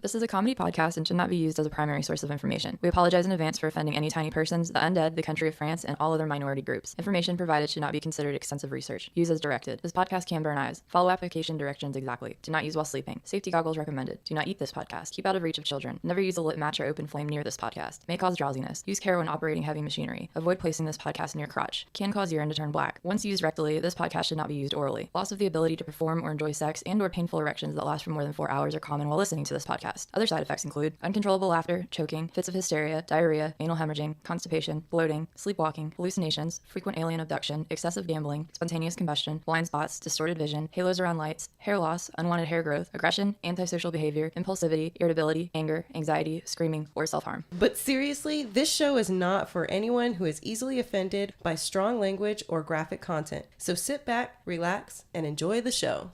This is a comedy podcast and should not be used as a primary source of information. We apologize in advance for offending any tiny persons, the undead, the country of France, and all other minority groups. Information provided should not be considered extensive research. Use as directed. This podcast can burn eyes. Follow application directions exactly. Do not use while sleeping. Safety goggles recommended. Do not eat this podcast. Keep out of reach of children. Never use a lit match or open flame near this podcast. May cause drowsiness. Use care when operating heavy machinery. Avoid placing this podcast near crotch. Can cause urine to turn black. Once used rectally, this podcast should not be used orally. Loss of the ability to perform or enjoy sex and or painful erections that last for more than 4 hours are common while listening to this podcast. Other side effects include uncontrollable laughter, choking, fits of hysteria, diarrhea, anal hemorrhaging, constipation, bloating, sleepwalking, hallucinations, frequent alien abduction, excessive gambling, spontaneous combustion, blind spots, distorted vision, halos around lights, hair loss, unwanted hair growth, aggression, antisocial behavior, impulsivity, irritability, anger, anxiety, screaming, or self-harm. But seriously, this show is not for anyone who is easily offended by strong language or graphic content. So sit back, relax, and enjoy the show.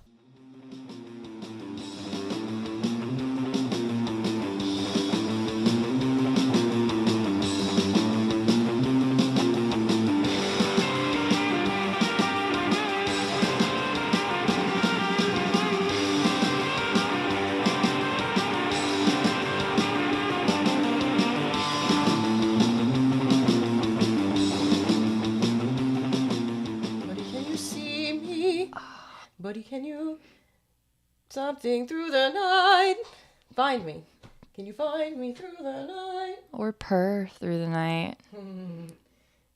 Buddy, can you something through the night? Find me. Can you find me through the night? Or purr through the night.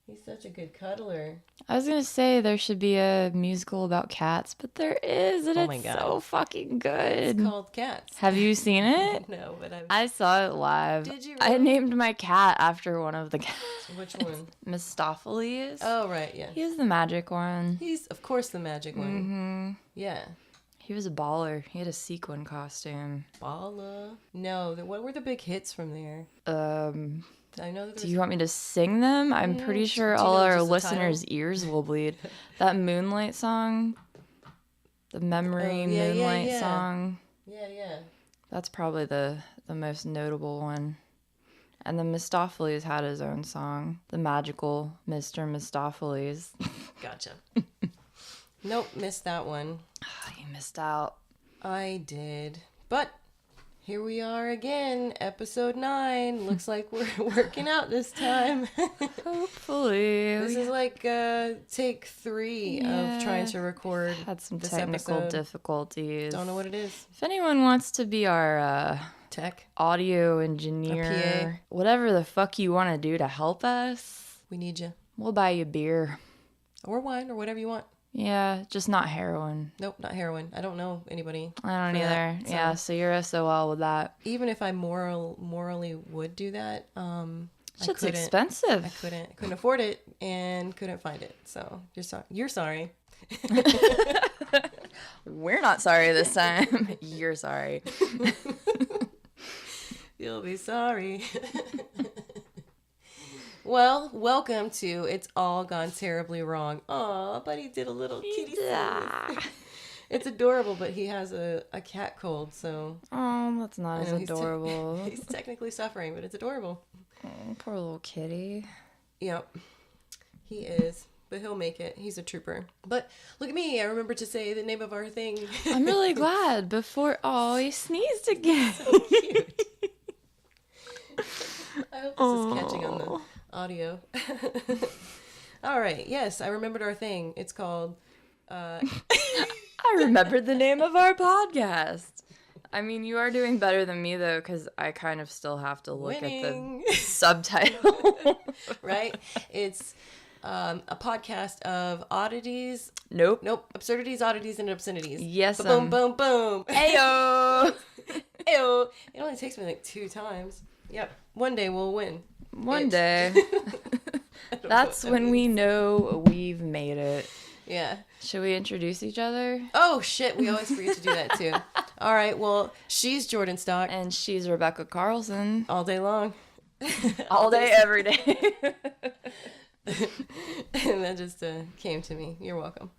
He's such a good cuddler. I was going to say there should be a musical about cats, but there is, and it's so fucking good. It's called Cats. Have you seen it? No, but I saw it live. Did you I really? named my cat after one of the cats. Which one? Mistopheles. Oh, right, yeah. He was the magic one. He's, of course, the magic one. Mm-hmm. Yeah. He was a baller. He had a sequin costume. Balla. No, what were the big hits from there? I know that do you want me to sing them? I'm pretty sure all our listeners' ears will bleed. That Moonlight song, the Memory Moonlight song. Yeah. That's probably the most notable one. And then Mistopheles had his own song, the magical Mr. Mistopheles. Gotcha. Nope, missed that one. You missed out. I did. But here we are again, episode 9. Looks like we're working out this time. Hopefully. This is like take 3 of trying to record. Had some this technical episode. Difficulties. Don't know what it is. If anyone wants to be our Tech. audio engineer, whatever the fuck you want to do to help us, We need you. we'll buy you beer. Or wine, or whatever you want. Yeah, just not heroin. Nope, not heroin. I don't know anybody. I don't either. That, yeah, so you're SOL with that. Even if I morally would do that, Shit's expensive. I couldn't afford it and couldn't find it. So you're sorry. We're not sorry this time. You're sorry. You'll be sorry. Well, welcome to It's All Gone Terribly Wrong. Aw, buddy did a little kitty sneeze. It's adorable, but he has a cat cold, so... Oh, that's not as adorable. He's technically suffering, but it's adorable. Oh, poor little kitty. Yep, he is. But he'll make it. He's a trooper. But look at me. I remember to say the name of our thing. I'm really glad before... Oh, he sneezed again. So cute. I hope this is catching on the audio. All right. Yes, I remembered our thing. It's called... I remembered the name of our podcast. I mean, you are doing better than me, though, because I kind of still have to look at the subtitle. Right? It's a podcast of oddities. Nope. Absurdities, oddities, and obscenities. Yes. Boom, boom, boom. Ayo! Ayo! It only takes me like 2 times. Yep. One day we'll win. One day. That's when we know we've made it. Yeah. Should we introduce each other? Oh, shit. We always forget to do that, too. All right. Well, she's Jordan Stock. And she's Rebecca Carlson. All day long. All day, every day. And that just came to me. You're welcome.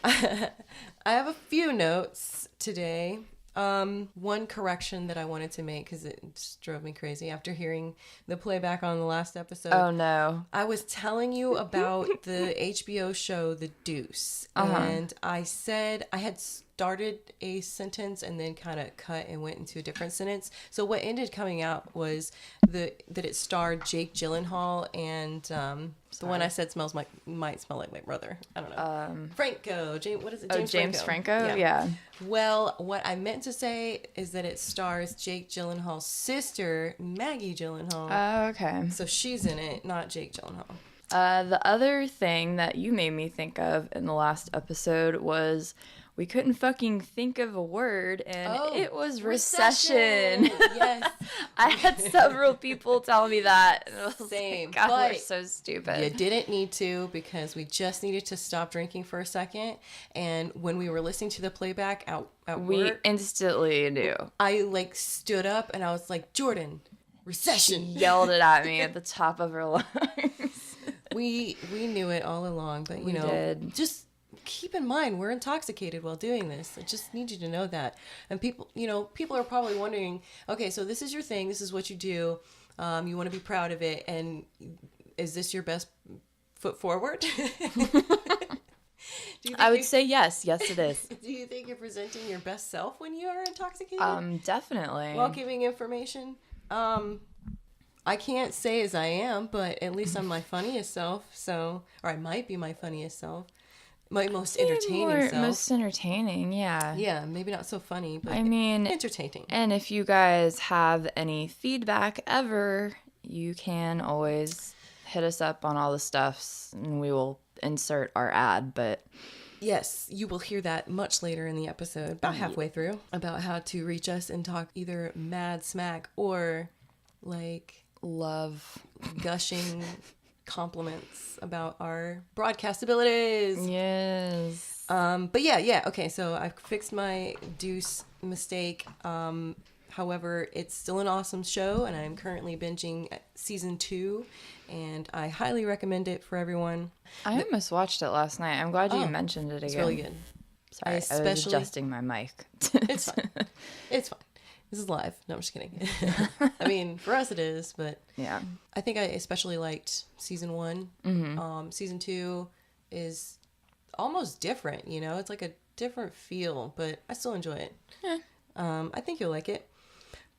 I have a few notes today. One correction that I wanted to make because it just drove me crazy after hearing the playback on the last episode. Oh no. I was telling you about the HBO show The Deuce. And I said I started a sentence and then kind of cut and went into a different sentence. So what ended coming out was that it starred Jake Gyllenhaal and the one I said might smell like my brother. I don't know. Franco. What is it? James Franco? Yeah. Well, what I meant to say is that it stars Jake Gyllenhaal's sister, Maggie Gyllenhaal. Oh, okay. So she's in it, not Jake Gyllenhaal. The other thing that you made me think of in the last episode was we couldn't fucking think of a word, and it was recession. Yes. I had several people tell me that. And I was Same. Like, God, but we're so stupid. You didn't need to, because we just needed to stop drinking for a second. And when we were listening to the playback at We work, instantly knew. I like stood up and I was like, Jordan, recession. Yelled it at me at the top of her lungs. We knew it all along, but We did. just keep in mind we're intoxicated while doing this. I just need you to know that. And people are probably wondering, okay, so this is your thing, this is what you do, you want to be proud of it, and is this your best foot forward? I would say yes it is. Do you think you're presenting your best self when you are intoxicated? Definitely. While giving information? I can't say as I am, but at least I'm my funniest self, or I might be my funniest self. My most entertaining self. Most entertaining, yeah. Yeah, maybe not so funny, but entertaining. And if you guys have any feedback ever, you can always hit us up on all the stuffs, and we will insert our ad, but... Yes, you will hear that much later in the episode, about halfway through, about how to reach us and talk either mad smack or, like... love. Gushing compliments about our broadcast abilities. Yes. But yeah. Okay, so I've fixed my deuce mistake. However, it's still an awesome show, and I'm currently binging season 2, and I highly recommend it for everyone. I almost watched it last night. I'm glad you mentioned it again. It's really good. Sorry, I was adjusting my mic. It's fine. It's fine. This is live. No, I'm just kidding. I mean, for us it is, but yeah. I think I especially liked season 1. Mm-hmm. Season 2 is almost different, It's like a different feel, but I still enjoy it. Yeah. I think you'll like it.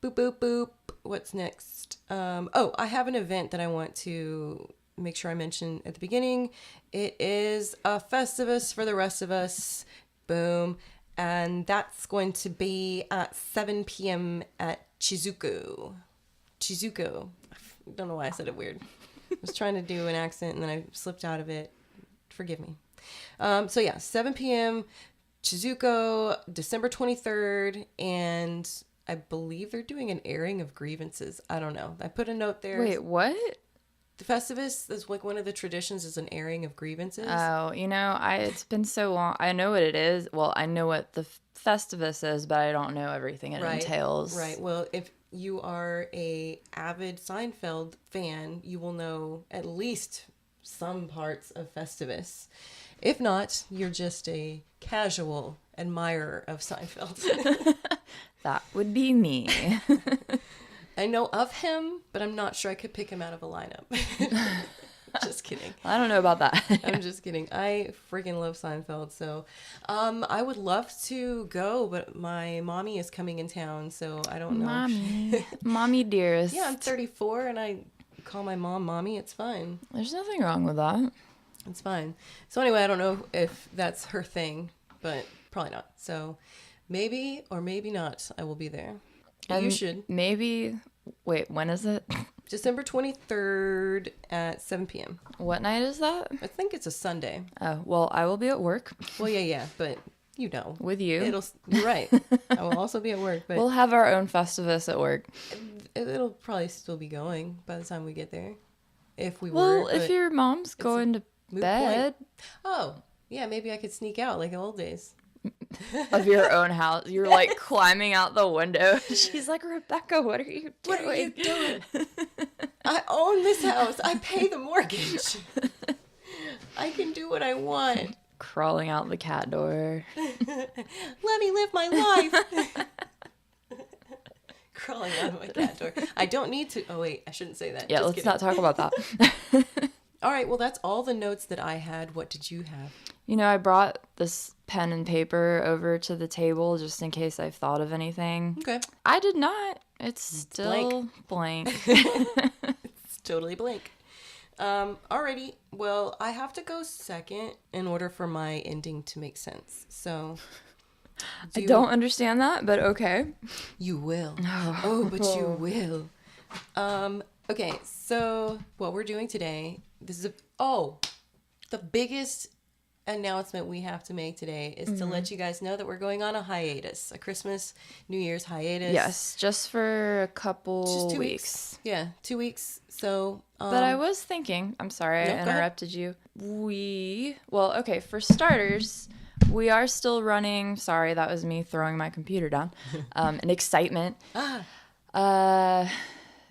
Boop, boop, boop. What's next? I have an event that I want to make sure I mention at the beginning. It is a Festivus for the rest of us. Boom. And that's going to be at 7 p.m. at Chizuko. I don't know why I said it weird. I was trying to do an accent and then I slipped out of it. Forgive me. 7 p.m. Chizuko, December 23rd. And I believe they're doing an airing of grievances. I don't know. I put a note there. Wait, what? The Festivus is like one of the traditions is an airing of grievances. Oh, it's been so long. I know what it is. Well, I know what the Festivus is, but I don't know everything it entails. Right. Well, if you are a avid Seinfeld fan, you will know at least some parts of Festivus. If not, you're just a casual admirer of Seinfeld. That would be me. I know of him, but I'm not sure I could pick him out of a lineup. Just kidding. I don't know about that. I'm just kidding. I freaking love Seinfeld. So I would love to go, but my mommy is coming in town, so I don't know. Mommy dearest. Yeah, I'm 34 and I call my mom mommy. It's fine. There's nothing wrong with that. It's fine. So anyway, I don't know if that's her thing, but probably not. So maybe or maybe not, I will be there. And you should. Maybe. Wait, when is it? December 23rd at 7 p.m. What night is that? I think it's a Sunday. Oh, well, I will be at work. Well, yeah, but with you. You're right. I will also be at work. But we'll have our own Festivus at work. It'll probably still be going by the time we get there. If we Well, if your mom's going to bed. Oh, yeah, maybe I could sneak out like in old days. Of your own house. You're like climbing out the window. She's like, Rebecca, what are you doing? What are you doing? I own this house. I pay the mortgage. I can do what I want. Crawling out the cat door. Let me live my life. Crawling out of my cat door. I don't need to. Oh, wait. I shouldn't say that. Yeah, Just let's kidding. not talk about that. All right. Well, that's all the notes that I had. What did you have? I brought this pen and paper over to the table just in case I've thought of anything. Okay. I did not. It's still blank. It's totally blank. Alrighty. Well, I have to go second in order for my ending to make sense. So... I don't understand that, but okay. You will. But you will. Okay, so what we're doing today, the biggest announcement we have to make today is to let you guys know that we're going on a hiatus, a Christmas, New Year's hiatus. Yes, just for a couple just 2 weeks. Yeah, 2 weeks. So, but I was thinking, I'm sorry I interrupted you. Okay, for starters, we are still running, sorry, that was me throwing my computer down, an excitement. God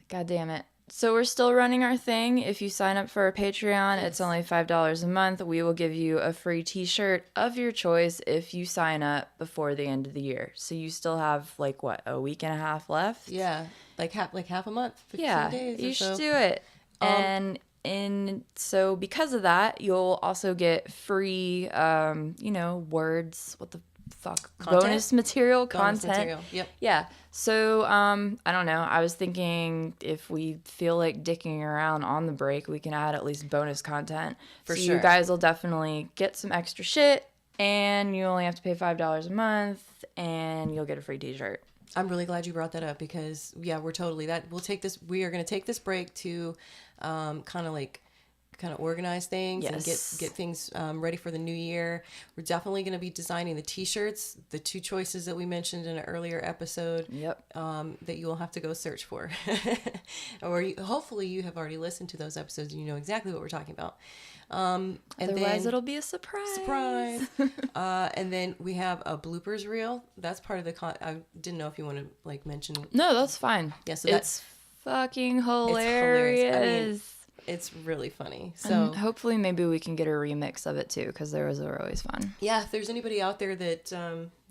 damn it. So we're still running our thing. If you sign up for our Patreon, it's only $5 a month. We will give you a free t-shirt of your choice if you sign up before the end of the year. So you still have a week and a half left? Yeah, like half a month, 15 days you or so. should do it. And so because of that, you'll also get free, words, what the fuck, bonus material content. Yep. Yeah. So, I don't know. I was thinking if we feel like dicking around on the break, we can add at least bonus content. For so sure. You guys will definitely get some extra shit, and you only have to pay $5 a month, and you'll get a free t-shirt. I'm really glad you brought that up because, we're totally that. We are going to take this break to kind of organize things and get things ready for the new year. We're definitely going to be designing the t-shirts, the 2 choices that we mentioned in an earlier episode. Yep. That you will have to go search for. Or hopefully you have already listened to those episodes and you know exactly what we're talking about. Otherwise, it'll be a surprise. And then we have a bloopers reel. That's part of the I didn't know if you want to mention. No, that's fine. Yeah, so it's fucking hilarious. I mean, it's really funny. So and hopefully maybe we can get a remix of it too, because those are always fun. Yeah, if there's anybody out there that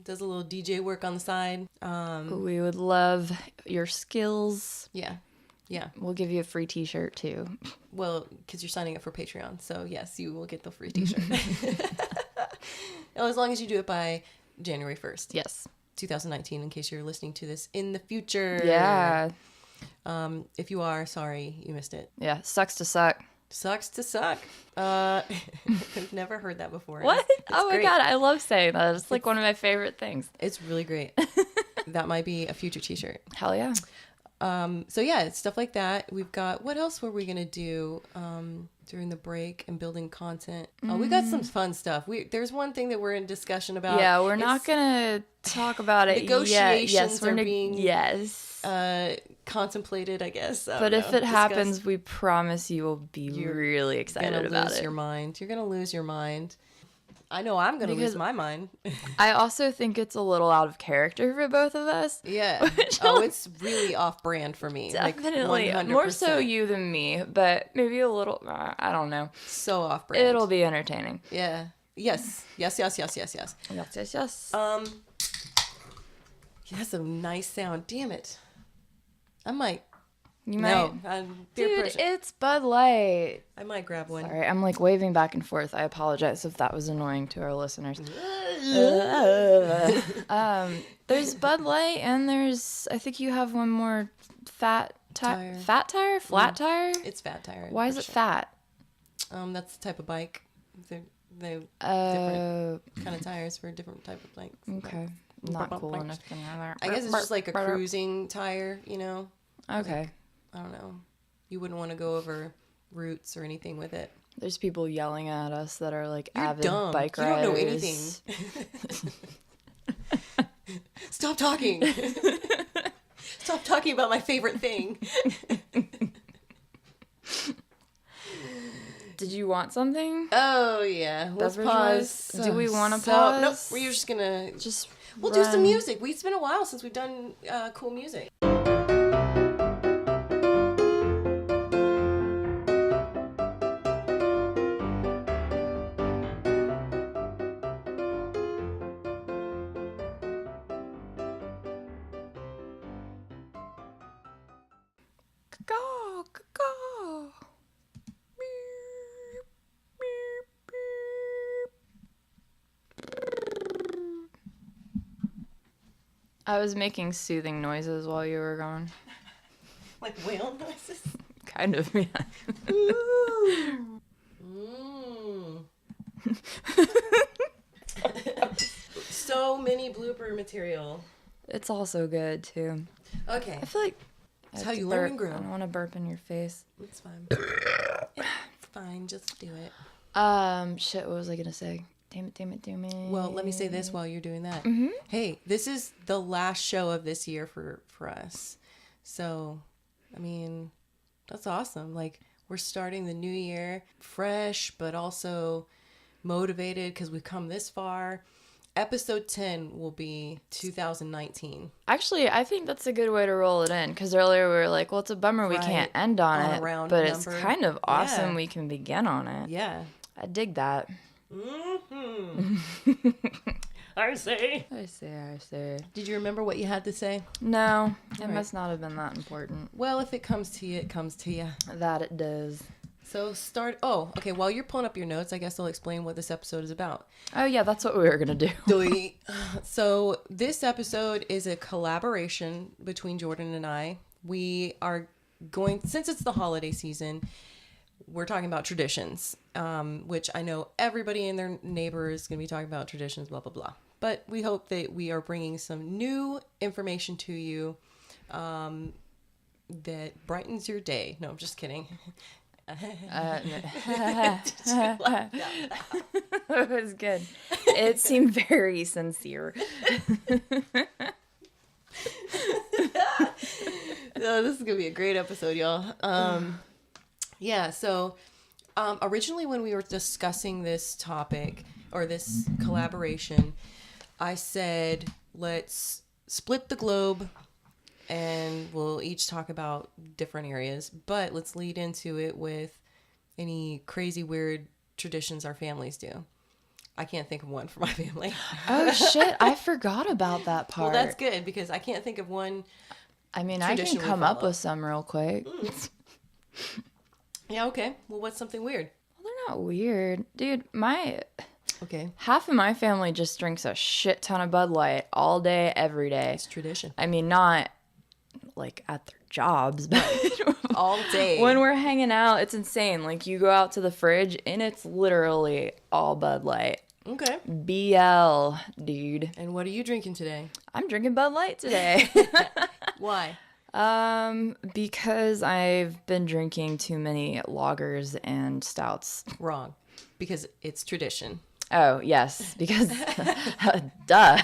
does a little DJ work on the side, we would love your skills. Yeah. We'll give you a free t-shirt too. Well, because you're signing up for Patreon. So yes, you will get the free t-shirt. As long as you do it by January 1st. Yes. 2019, in case you're listening to this in the future. Yeah. If you are, sorry, you missed it. Yeah. Sucks to suck. Sucks to suck. I've never heard that before. What? It's oh my great. God. I love saying that. It's like one of my favorite things. It's really great. That might be a future t-shirt. Hell yeah. So yeah, stuff like that. We've got, what else were we going to do during the break and building content? Oh, we got some fun stuff. There's one thing that we're in discussion about. Yeah, we're not going to talk about it negotiations yet. Yes, are being yes. Contemplated, I guess. But if it happens, we promise you will be really excited about it. You're going to lose your mind. I know I'm going to lose my mind. I also think it's a little out of character for both of us. Yeah. Oh, it's really off brand for me. Definitely. Like 100%. More so you than me, but maybe a little, I don't know. So off brand. It'll be entertaining. Yeah. Yes. Yes. Yes. That's a nice sound. Damn it. I might. You might. No, dude, it's Bud Light. I might grab one. Sorry, I'm waving back and forth. I apologize if that was annoying to our listeners. There's Bud Light, and I think you have one more fat tire. Fat tire? Flat tire? It's fat tire. Why is it fat? That's the type of bike. They different kind of tires for different type of bikes. Okay. Not cool enough. I guess it's just like a cruising tire, Okay. I don't know. You wouldn't want to go over routes or anything with it. There's people yelling at us that are like You're avid dumb. bike You riders. don't know anything. Stop talking. Stop talking about my favorite thing. Did you want something? Oh, yeah. Let's pause. Do we want to pause? Nope. We're just going to... We'll do some music. It's been a while since we've done cool music. I was making soothing noises while you were gone. Like whale noises? Kind of, yeah. Ooh. So many blooper material. It's also good, too. Okay. I feel like... That's how you learn and grow. I don't want to burp in your face. It's fine. It's fine. Just do it. Shit, what was I going to say? Damn it. Well, let me say this while you're doing that. Mm-hmm. Hey, this is the last show of this year for us. So, I mean, that's awesome. Like, we're starting the new year fresh, but also motivated because we've come this far. Episode 10 will be 2019. Actually, I think that's a good way to roll it in, because earlier we were like, well, it's a bummer we can't end on it, a round but number. it's kind of awesome we can begin on it. Yeah. I dig that. Mm-hmm. I say. Did you remember what you had to say? No, it must not have been that important. Well, if it comes to you, it comes to you. That it does. So okay, while you're pulling up your notes, I guess I'll explain what this episode is about. Oh, yeah, that's what we were going to do. So this episode is a collaboration between Jordan and I. We are going, since it's the holiday season, we're talking about traditions, which I know everybody and their neighbor is going to be talking about traditions, blah, blah, blah. But we hope that we are bringing some new information to you that brightens your day. No, I'm just kidding. It was good. It seemed very sincere. Oh, this is gonna be a great episode, y'all. Yeah, so originally when we were discussing this topic or this collaboration, I said let's split the globe and we'll each talk about different areas, but let's lead into it with any crazy, weird traditions our families do. I can't think of one for my family. Oh, shit. I forgot about that part. Well, that's good because I can't think of one. I mean, I can come up with some real quick. Yeah, okay. Well, what's something weird? Well, they're not weird. Dude, Okay. half of my family just drinks a shit ton of Bud Light all day, every day. It's tradition. I mean, not like at their jobs, but All day. when we're hanging out, it's insane. Like, you go out to the fridge and it's literally all Bud Light. Okay. BL, dude. And what are you drinking today? I'm drinking Bud Light today. Why? Because I've been drinking too many lagers and stouts. Wrong. Because it's tradition. Oh, yes, because duh.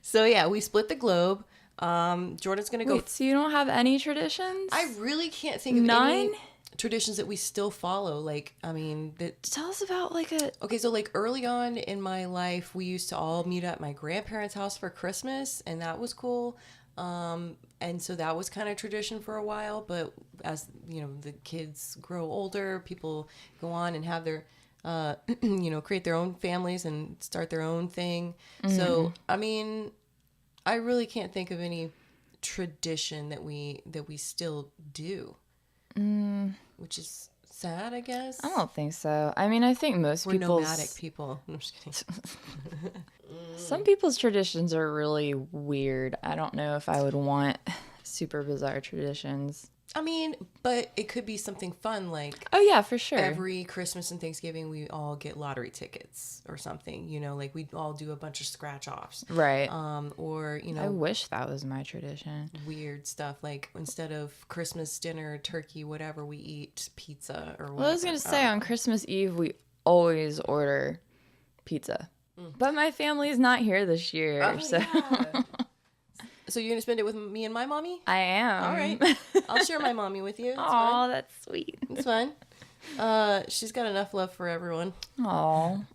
So yeah, we split the globe. Jordan's gonna go. Wait, so you don't have any traditions? I really can't think of any traditions that we still follow. Like, I mean, Tell us about like a. Okay, so like early on in my life, we used to all meet at my grandparents' house for Christmas, and that was cool. And so that was kind of tradition for a while. But as you know, the kids grow older, people go on and have their, create their own families and start their own thing. Mm-hmm. So I mean, I really can't think of any tradition that we still do, which is sad, I guess. I don't think so. I mean, I think most We're nomadic people. I'm just kidding. Some people's traditions are really weird. I don't know if I would want super bizarre traditions. I mean, but it could be something fun, like oh yeah, for sure. Every Christmas and Thanksgiving, we all get lottery tickets or something. You know, like we all do a bunch of scratch offs, right? Or I wish that was my tradition. Weird stuff like instead of Christmas dinner, turkey, whatever, we eat pizza or whatever. Well, I was gonna say on Christmas Eve we always order pizza, but my family's not here this year, so. Yeah. So you're going to spend it with me and my mommy? I am. All right. I'll share my mommy with you. Oh, that's sweet. It's fine. She's got enough love for everyone. Aw. All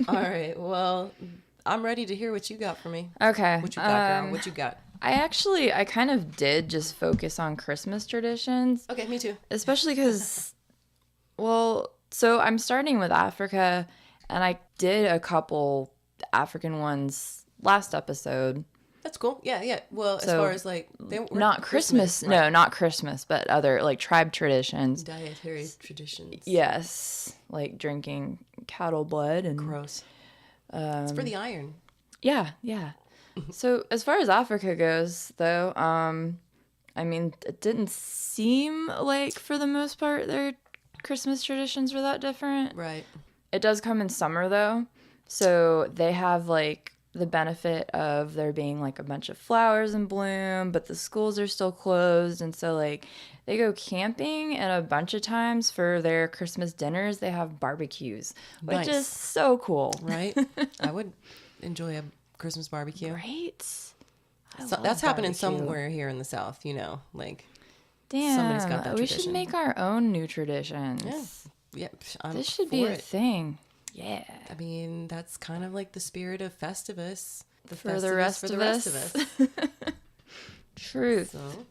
right. Well, I'm ready to hear what you got for me. Okay. What you got, girl? What you got? I kind of did just focus on Christmas traditions. Okay, me too. Especially because, so I'm starting with Africa, and I did a couple African ones last episode. That's cool. Yeah. Well, so, as far as like they were not Christmas, right? No, not Christmas, but other like tribe traditions, dietary traditions. Yes, like drinking cattle blood and gross. It's for the iron. Yeah. So as far as Africa goes, though, I mean, it didn't seem like, for the most part, their Christmas traditions were that different. Right. It does come in summer, though. So they have, like, the benefit of there being, like, a bunch of flowers in bloom, but the schools are still closed. And so, like, they go camping, and a bunch of times for their Christmas dinners, they have barbecues, which is so cool. Right? I would enjoy a Christmas barbecue. Right? So that's happening somewhere here in the South, you know, like damn, somebody's got that we tradition. should make our own new traditions. Yeah. This should be a thing. Yeah. I mean, that's kind of like the spirit of Festivus. For the rest of us. Truth. So.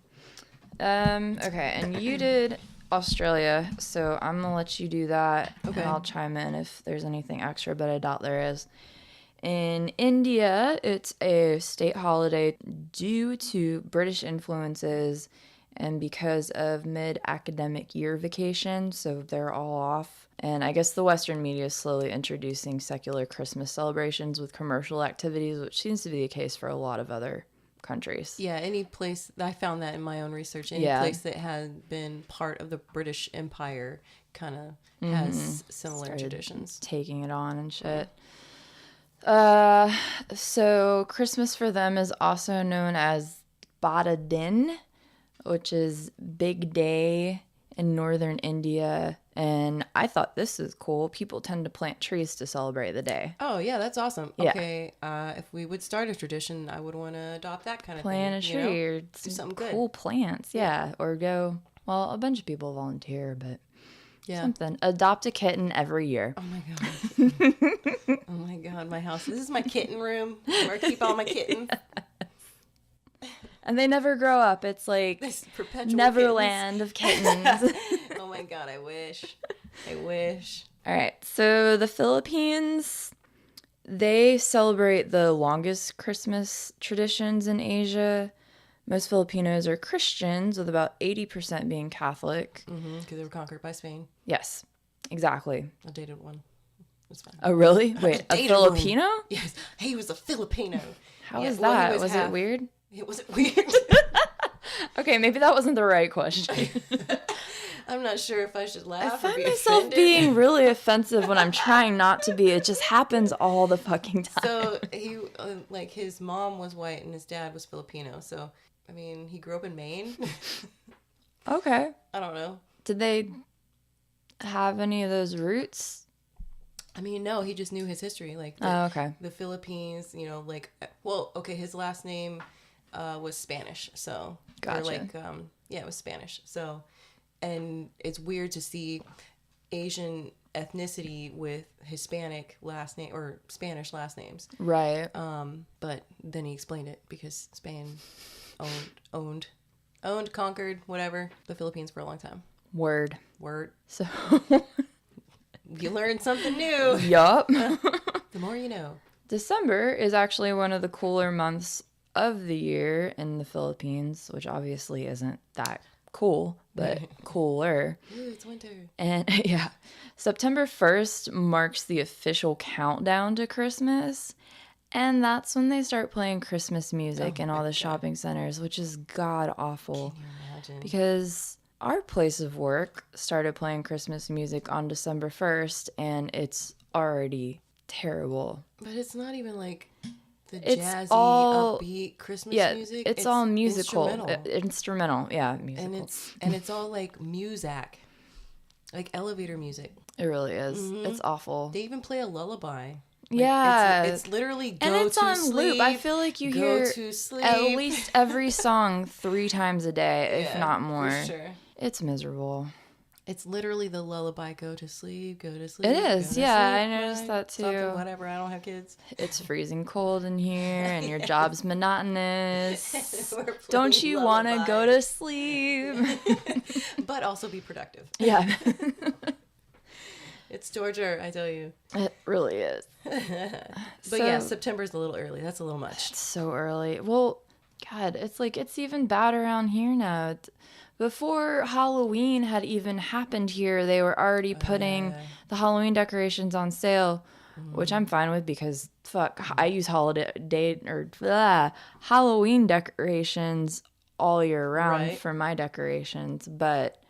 Okay, and you did Australia, so I'm gonna let you do that. Okay. And I'll chime in if there's anything extra, but I doubt there is. In India, it's a state holiday due to British influences and because of mid-academic year vacation, so they're all off. And I guess the Western media is slowly introducing secular Christmas celebrations with commercial activities, which seems to be the case for a lot of other countries. Yeah, any place, I found that in my own research, any place that had been part of the British Empire kind of has similar traditions. Taking it on and shit. So Christmas for them is also known as Bada Din, which is Big Day in northern India. And I thought this is cool. People tend to plant trees to celebrate the day. Oh, yeah, that's awesome. Yeah. Okay, if we would start a tradition, I would want to adopt that kind of Plant thing. a tree or do something good. Cool plants, yeah. Or go, well, a bunch of people volunteer, but something. Adopt a kitten every year. Oh, my God. Oh, my God, my house. This is my kitten room where I keep all my kittens. And they never grow up. It's like Neverland of kittens. Oh my God, I wish. I wish. All right. So the Philippines, they celebrate the longest Christmas traditions in Asia. Most Filipinos are Christians, with about 80% being Catholic. Because they were conquered by Spain. Yes, exactly. I dated one. It's fine. Oh, really? Wait, a Filipino? One. Yes, he was a Filipino. How was that? Was it weird? It wasn't weird. Okay, maybe that wasn't the right question. I'm not sure if I should laugh. I find or be myself offended. being really offensive when I'm trying not to be. It just happens all the fucking time. So he, like, his mom was white and his dad was Filipino. So, I mean, he grew up in Maine. Okay. I don't know. Did they have any of those roots? I mean, no, he just knew his history. Like, okay. The Philippines, you know, like, well, okay, his last name was Spanish. So, gotcha. Like, yeah, it was Spanish. So, and it's weird to see Asian ethnicity with Hispanic last name or Spanish last names. Right. But then he explained it because Spain owned, conquered, whatever, the Philippines for a long time. Word. So you learn something new. Yup. The more you know. December is actually one of the cooler months of the year in the Philippines, which obviously isn't that cool, but cooler. Ooh, it's winter. And yeah, September 1st marks the official countdown to Christmas. And that's when they start playing Christmas music in all the shopping centers, which is god awful. Can you imagine? Because our place of work started playing Christmas music on December 1st, and it's already terrible. But it's not even like the It's jazzy, all upbeat Christmas music. It's all musical. Instrumental. Yeah, musical. And it's all like muzak. Like elevator music. It really is. Mm-hmm. It's awful. They even play a lullaby. Yeah. It's literally go and it's to on sleep, loop. I feel like you hear at least every song 3 times a day, if not more. For sure. It's miserable. It's literally the lullaby, go to sleep, go to sleep. It is, yeah, I noticed that too. Something, whatever, I don't have kids. It's freezing cold in here and your job's monotonous. Don't you want to go to sleep? But also be productive. Yeah. It's torture, I tell you. It really is. But yeah, September's a little early. That's a little much. It's so early. Well, God, it's like it's even bad around here now. Before Halloween had even happened here, they were already putting the Halloween decorations on sale which I'm fine with because fuck, I use Halloween decorations all year round Right. for my decorations, but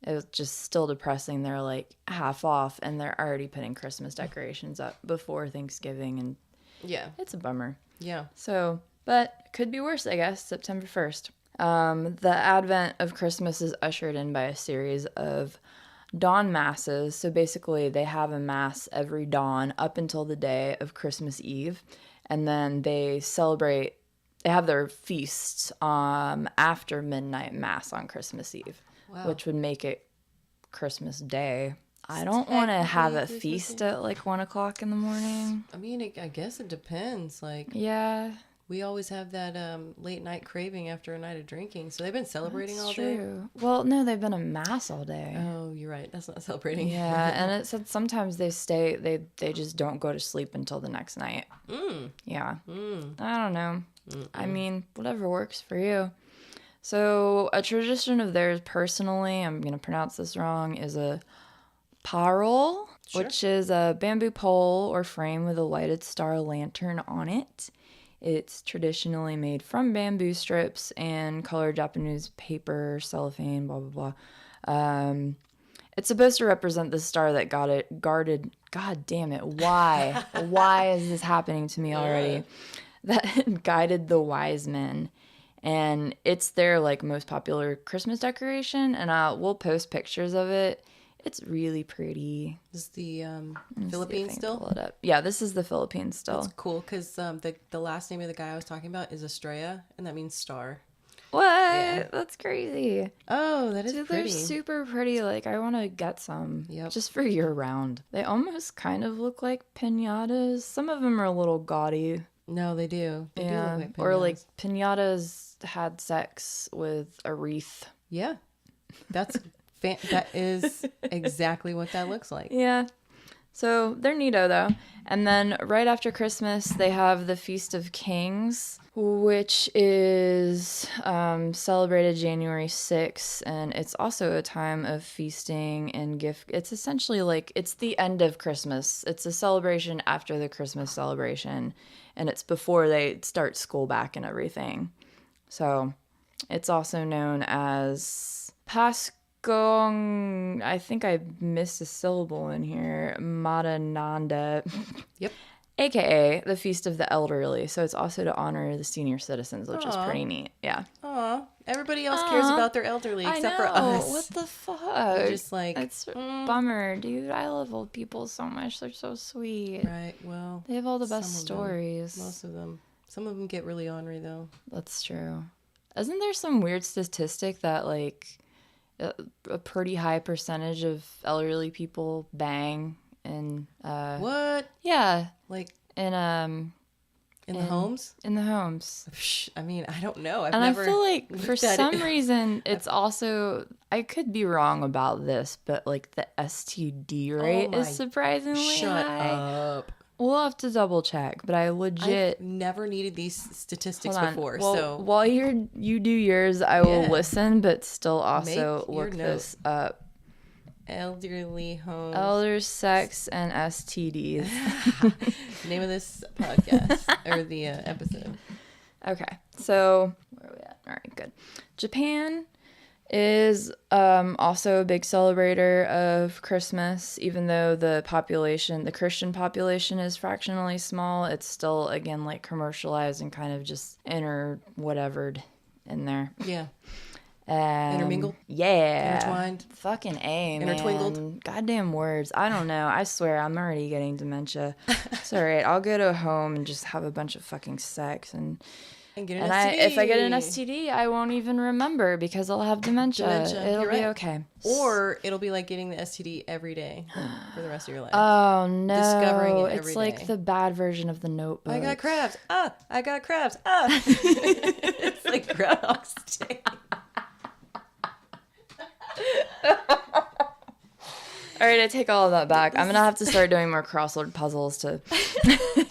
it was just still depressing. They're like half off and they're already putting Christmas decorations up before Thanksgiving, and Yeah. it's a bummer. Yeah. So, but it could be worse, I guess, September 1st. The advent of Christmas is ushered in by a series of dawn masses. So basically, they have a mass every dawn up until the day of Christmas Eve. And then they have their feasts after midnight mass on Christmas Eve, which would make it Christmas Day. I don't want to have a feast at like 1 o'clock in the morning. I mean, I guess it depends. Like, yeah, we always have that late night craving after a night of drinking. So they've been celebrating that's all true. day. Well, no, they've been in mass all day. Oh, you're right. That's not celebrating. Yeah, and it said sometimes they just don't go to sleep until the next night. Yeah. I don't know. I mean, whatever works for you. So a tradition of theirs personally, I'm going to pronounce this wrong, is a parol, which is a bamboo pole or frame with a lighted star lantern on it. It's traditionally made from bamboo strips and colored Japanese paper, cellophane, blah, blah, blah. It's supposed to represent the star that guarded. God damn it. Why? Why is this happening to me already? That guided the wise men. And it's their like most popular Christmas decoration. And we'll post pictures of it. It's really pretty. Is the Philippines still? Pull it up. Yeah, this is the Philippines still. That's cool because the last name of the guy I was talking about is Estrella, and that means star. What? Yeah. That's crazy. Oh, that is Dude, pretty. they're super pretty. Like, I want to get some just for year round. They almost kind of look like piñatas. Some of them are a little gaudy. No, they do. They do look like piñatas. Or like piñatas had sex with a wreath. Yeah, that's that is exactly what that looks like. Yeah. So they're neato though. And then right after Christmas, they have the Feast of Kings, which is celebrated January 6th. And it's also a time of feasting and gift. It's essentially like, it's the end of Christmas. It's a celebration after the Christmas celebration. And it's before they start school back and everything. So it's also known as I think I missed a syllable in here. Madananda. Yep. AKA the Feast of the Elderly. So it's also to honor the senior citizens, which is pretty neat. Yeah. Aw. Everybody else cares about their elderly except for us. What the fuck? We're just like, it's a bummer, dude. I love old people so much. They're so sweet. Right. Well, they have all the best stories. Most of them. Some of them get really ornery though. That's true. Isn't there some weird statistic that like a pretty high percentage of elderly people bang and what? Yeah, like in the homes? In the homes. I mean, I don't know. I feel like for some reason it's also, I could be wrong about this, but like the STD rate is surprisingly high. Shut up. We'll have to double check, but I legit I've never needed these statistics before. Well, so while you do yours, I will listen, but still also look this up. Elderly homes, elder sex and STDs. Name of this podcast or the episode. Okay, so where are we at? All right, good. Japan is also a big celebrator of Christmas. Even though the Christian population is fractionally small, it's still, again, like commercialized and kind of just whatevered in there. Yeah. Intermingled? Yeah. Intertwined? Fucking A, man. Intertwingled? Goddamn words. I don't know. I swear, I'm already getting dementia. It's all right. I'll go to a home and just have a bunch of fucking sex and get an STD. If I get an STD, I won't even remember because I'll have dementia. It'll be okay. Or it'll be like getting the STD every day for the rest of your life. Oh, no. Discovering it every It's like day. the bad version of the Notebook. I got crabs. I got crabs. It's like Groundhog's Day. All right, I take all of that back. I'm going to have to start doing more crossword puzzles to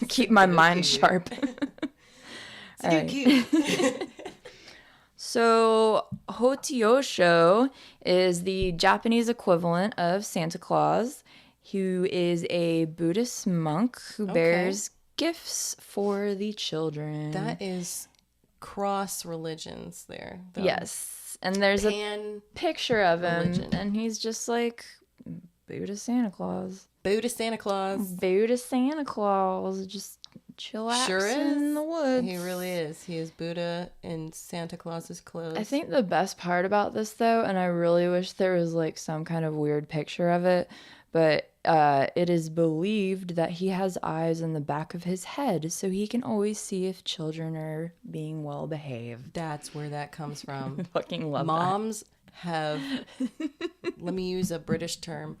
keep my mind sharp. Cute. So, Hotiosho is the Japanese equivalent of Santa Claus. who is a Buddhist monk who bears gifts for the children. That is cross religions there. Though. Yes. And there's a picture of him, and he's just like Buddha Santa Claus. Buddha Santa Claus. Buddha Santa Claus. Just chillaxing in the woods. He really is. He is Buddha in Santa Claus's clothes. I think the best part about this, though, and I really wish there was like some kind of weird picture of it, but it is believed that he has eyes in the back of his head, so he can always see if children are being well behaved. That's where that comes from. I fucking love Moms have, let me use a British term,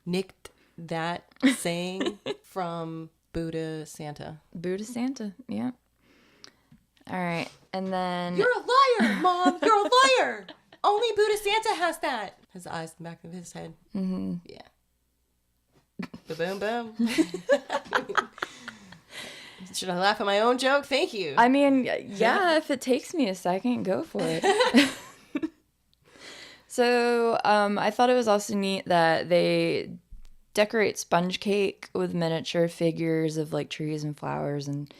nicked that saying from Buddha Santa. Buddha Santa, yeah. All right, and then... You're a liar, Mom! You're a liar! Only Buddha Santa has that! His eyes in the back of his head. Mm-hmm. Yeah. Boom, boom. Should I laugh at my own joke? Thank you. I mean, yeah, if it takes me a second, go for it. So, I thought it was also neat that they decorate sponge cake with miniature figures of like trees and flowers and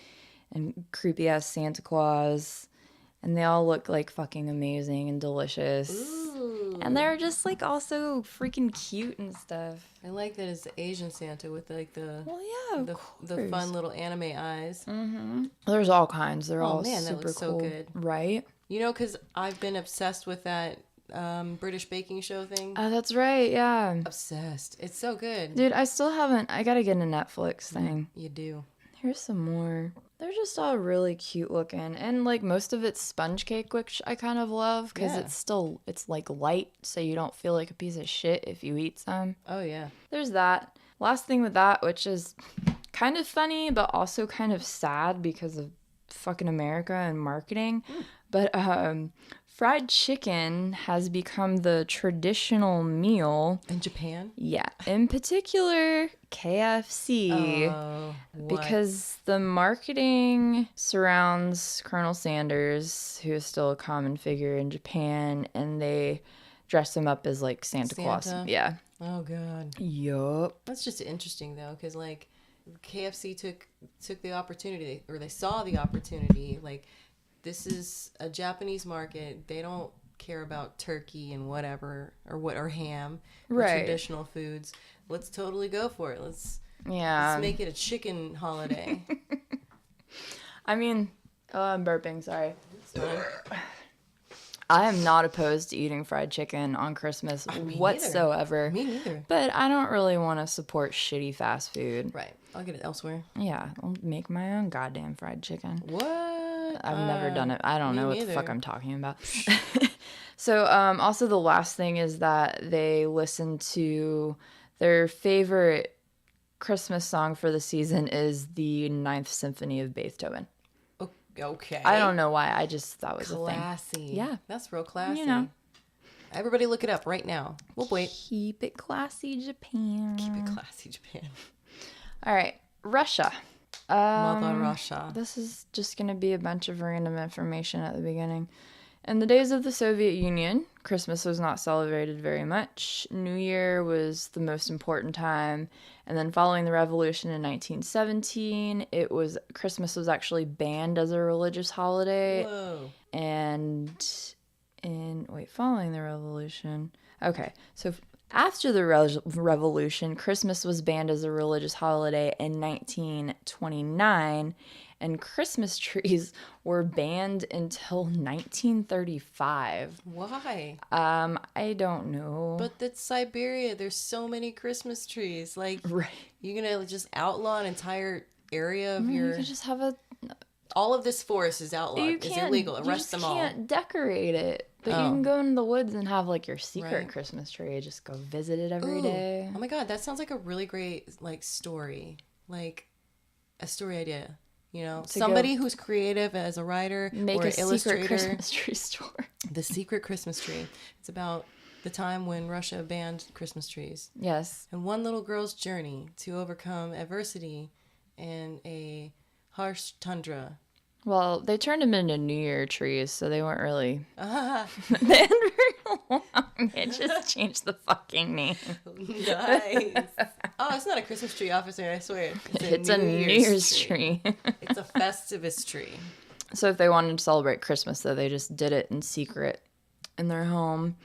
creepy ass Santa Claus, and they all look like fucking amazing and delicious. Ooh. And they're just like also freaking cute and stuff. I like that it's the Asian Santa with like the the fun little anime eyes. Mm-hmm. There's all kinds. They're all man, super that looks cool, so good. Right? You know, because I've been obsessed with that British baking show thing. Oh, that's right. Yeah. Obsessed. It's so good. Dude, I still haven't. I gotta get a Netflix thing. You do. Here's some more. They're just all really cute looking, and like most of it's sponge cake, which I kind of love because it's like light, so you don't feel like a piece of shit if you eat some. Oh yeah. There's that. Last thing with that, which is kind of funny but also kind of sad because of fucking America and marketing. But fried chicken has become the traditional meal in Japan. Yeah, in particular KFC. Oh, what? Because the marketing surrounds Colonel Sanders, who is still a common figure in Japan, and they dress him up as like Santa Claus. Yeah. Oh god. Yup. That's just interesting though, because like KFC took the opportunity, or they saw the opportunity. Like, this is a Japanese market. They don't care about turkey and whatever, or ham, or traditional foods. Let's totally go for it. Let's make it a chicken holiday. I mean, I'm burping. Sorry. I am not opposed to eating fried chicken on Christmas whatsoever. Me neither. But I don't really want to support shitty fast food. Right. I'll get it elsewhere. Yeah. I'll make my own goddamn fried chicken. What? I've never done it. I don't know what the fuck I'm talking about. So, also the last thing is that they listen to their favorite Christmas song for the season is the Ninth Symphony of Beethoven. Okay. I don't know why. I just thought it was classy. A thing. Yeah. That's real classy. You know. Everybody look it up right now. We'll wait. Keep it classy, Japan. Keep it classy, Japan. All right. Russia. Mother Russia. This is just going to be a bunch of random information at the beginning. In the days of the Soviet Union, Christmas was not celebrated very much. New Year was the most important time. And then following the revolution in 1917, Christmas was actually banned as a religious holiday. Whoa. And following the revolution. Okay, so after the revolution, Christmas was banned as a religious holiday in 1929. And Christmas trees were banned until 1935. Why? I don't know. But that's Siberia. There's so many Christmas trees. Like, right. You're going to just outlaw an entire area of your... You could just have all of this forest is outlawed. It's illegal. Arrest them all. You can't decorate it. But you can go in the woods and have, like, your secret Christmas tree. Just go visit it every day. Oh, my God. That sounds like a really great, like, story. Like, a story idea. You know, somebody who's creative as a writer or an illustrator. Secret Christmas tree store. The secret Christmas tree. It's about the time when Russia banned Christmas trees. Yes. And one little girl's journey to overcome adversity in a harsh tundra. Well, they turned them into New Year trees, so they weren't really Ah. banned very long. It just changed the fucking name. Nice. Oh, it's not a Christmas tree, officer, I swear. It's a New Year's tree. It's a Festivus tree. So if they wanted to celebrate Christmas, though, they just did it in secret in their home.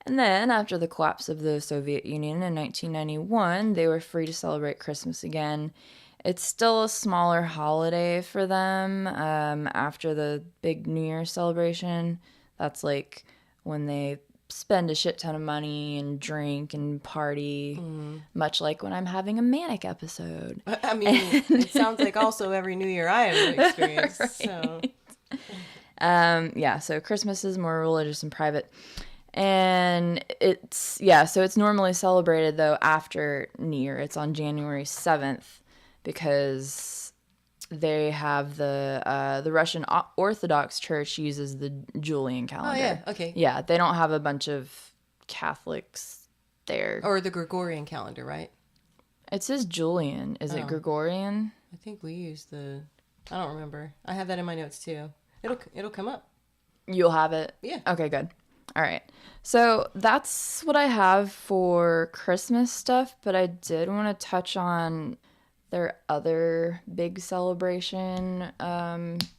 And then, after the collapse of the Soviet Union in 1991, they were free to celebrate Christmas again. It's still a smaller holiday for them after the big New Year's celebration. That's like when they spend a shit ton of money and drink and party, much like when I'm having a manic episode. I mean, it sounds like also every New Year I have experienced. Right. So. So Christmas is more religious and private. And so it's normally celebrated, though, after New Year. It's on January 7th because they have the Russian Orthodox Church uses the Julian calendar. Oh, yeah. Okay. Yeah, they don't have a bunch of Catholics there. Or the Gregorian calendar, right? It says Julian. Is it Gregorian? I think we use I don't remember. I have that in my notes, too. It'll come up. You'll have it? Yeah. Okay, good. All right. So that's what I have for Christmas stuff, but I did want to touch on their other big celebration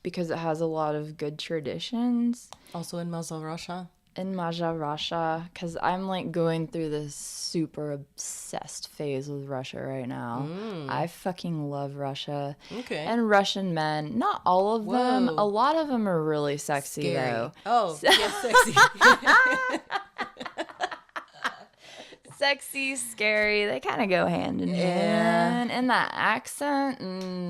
because it has a lot of good traditions. Also in Mazal Rasha. In Maja Russia, because I'm like going through this super obsessed phase with Russia right now. I fucking love Russia. Okay. And Russian men. Not all of them. A lot of them are really sexy, though. Oh, yeah, sexy. Sexy, scary. They kind of go hand in hand. And that accent.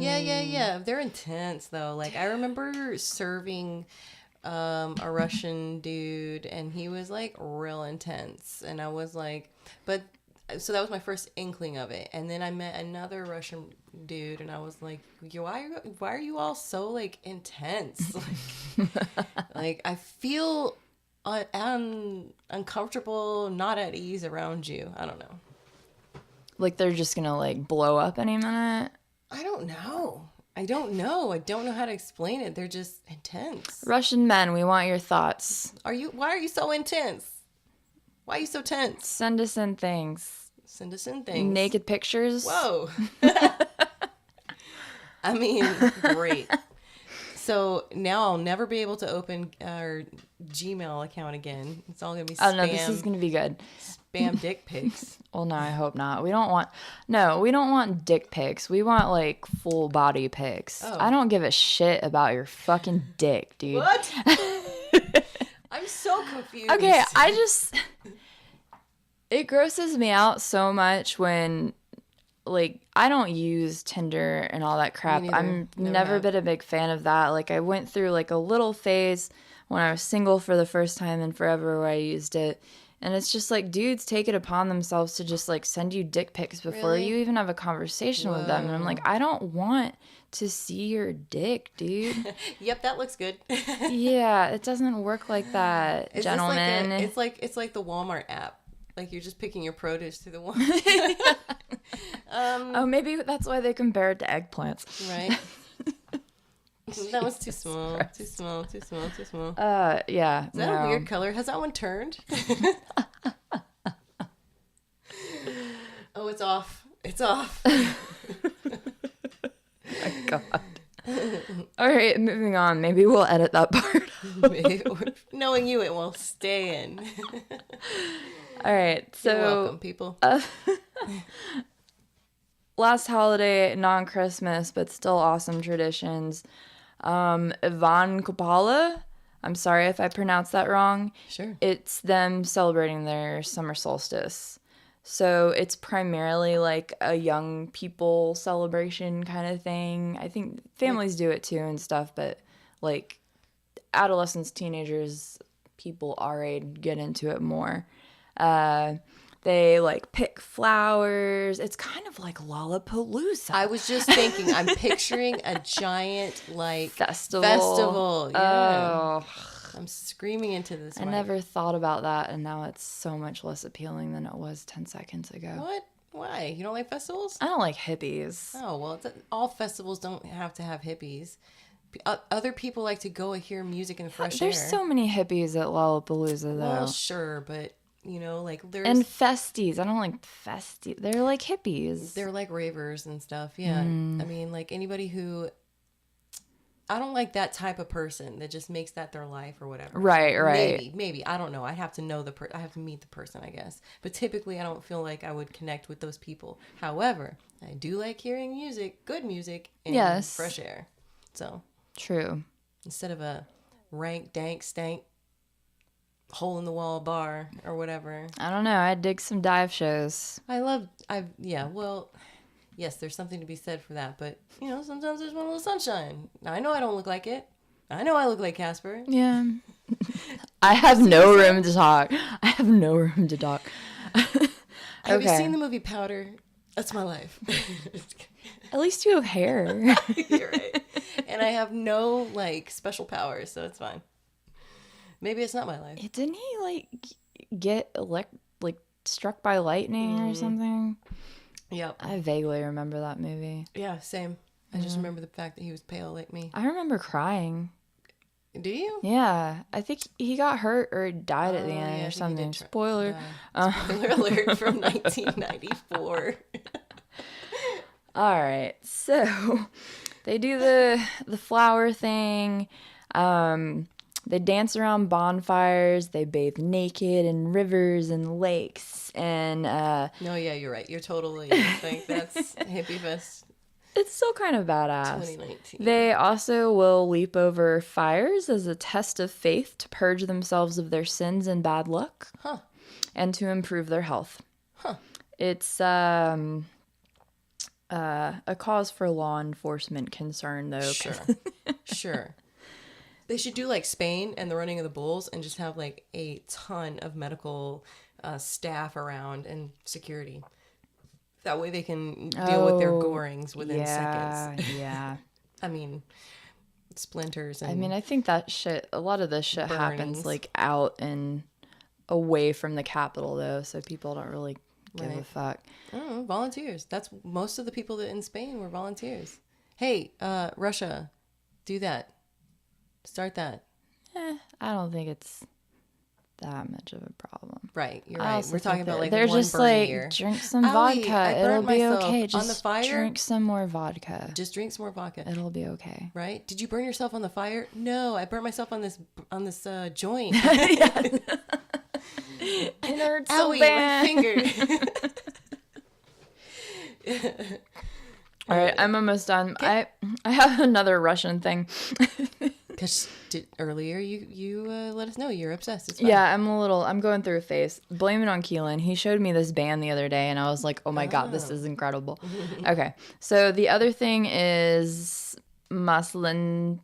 Yeah. They're intense, though. Like, I remember serving a Russian dude, and he was like real intense, and I was like, so that was my first inkling of it. And then I met another Russian dude, and I was like, why are you all so like intense? Like I feel uncomfortable, not at ease around you. I don't know. Like they're just gonna like blow up any minute. I don't know. I don't know how to explain it. They're just intense. Russian men, we want your thoughts. Why are you so intense? Why are you so tense? Send us in things. Naked pictures. Whoa. I mean, great. So now I'll never be able to open our Gmail account again. It's all going to be spam. Oh, no, this is going to be good. Spam dick pics. Well, no, I hope not. We don't want dick pics. We want, like, full body pics. Oh. I don't give a shit about your fucking dick, dude. What? I'm so confused. Okay, it grosses me out so much when, like, I don't use Tinder and all that crap. I'm never been a big fan of that. Like, I went through, like, a little phase when I was single for the first time in forever where I used it. And it's just like dudes take it upon themselves to just like send you dick pics before you even have a conversation with them. And I'm like, I don't want to see your dick, dude. Yep, that looks good. Yeah, it doesn't work like that, gentlemen. It's like the Walmart app. Like you're just picking your produce through the Walmart. Oh, maybe that's why they compare it to eggplants. Right. That was too small. Too small. Yeah. Is that a weird color? Has that one turned? Oh, it's off. It's off. Oh my God. All right, moving on. Maybe we'll edit that part. Knowing you, it will stay in. All right, so you're welcome, people. Last holiday, non-Christmas, but still awesome traditions. Ivan Kupala, I'm sorry if I pronounced that wrong. Sure. It's them celebrating their summer solstice. So it's primarily like a young people celebration kind of thing. I think families do it too and stuff, but like adolescents, teenagers, people our age get into it more. They like pick flowers. It's kind of like Lollapalooza. I was just thinking, I'm picturing a giant like festival. Yeah. Oh. I'm screaming into this. I never thought about that, and now it's so much less appealing than it was 10 seconds ago. What? Why? You don't like festivals? I don't like hippies. Oh, well, all festivals don't have to have hippies. Other people like to go hear music in the fresh air. There's so many hippies at Lollapalooza, though. Well, sure, but You know, like there's... And festies. I don't like festies. They're like hippies. They're like ravers and stuff. Yeah. I mean, like anybody who... I don't like that type of person that just makes that their life or whatever. Right. Maybe. I don't know. I have to know I have to meet the person, I guess. But typically, I don't feel like I would connect with those people. However, I do like hearing music, good music, and fresh air. So... True. Instead of a rank, dank, stank, hole-in-the-wall bar or whatever. I don't know. I dig some dive shows. Yes, there's something to be said for that, but, you know, sometimes there's one little sunshine. Now, I know I don't look like it. I know I look like Casper. Yeah. I have no room to talk. Have you seen the movie Powder? That's my life. At least you have hair. You're right. And I have no, like, special powers, so it's fine. Maybe it's not my life. Didn't he, like, get, struck by lightning or something? Yep. I vaguely remember that movie. Yeah, same. I just remember the fact that he was pale like me. I remember crying. Do you? Yeah. I think he got hurt or died at the end or something. Spoiler. Spoiler alert from 1994. All right. So they do the flower thing. They dance around bonfires. They bathe naked in rivers and lakes. And no, yeah, you're right. You're totally. I think that's hippie fest. It's still kind of badass. 2019. They also will leap over fires as a test of faith to purge themselves of their sins and bad luck, and to improve their health. It's a cause for law enforcement concern, though. Sure. They should do like Spain and the running of the bulls and just have like a ton of medical staff around and security. That way they can deal with their gorings within seconds. Yeah. I mean, splinters and... I mean, I think a lot of this shit burnings. happens like out and away from the capital, though, so people don't really give a fuck. I don't know, volunteers. That's most of the people that in Spain were volunteers. Hey, Russia, do that. Start that. I don't think it's that much of a problem. Right, you're right. We're talking about like they're one just burn like, a year. Drink some vodka. It'll be okay. Just on the fire? drink some more vodka. Just drink some more vodka. It'll be okay. Right? Did you burn yourself on the fire? No, I burnt myself on this joint. It hurts so bad. My finger. All right, I'm almost done. I have another Russian thing. Because earlier you let us know you're obsessed. It's fine. Yeah, I'm going through a phase. Blame it on Keelan. He showed me this band the other day, and I was like, oh my God, this is incredible. Okay, so the other thing is Maslenissa.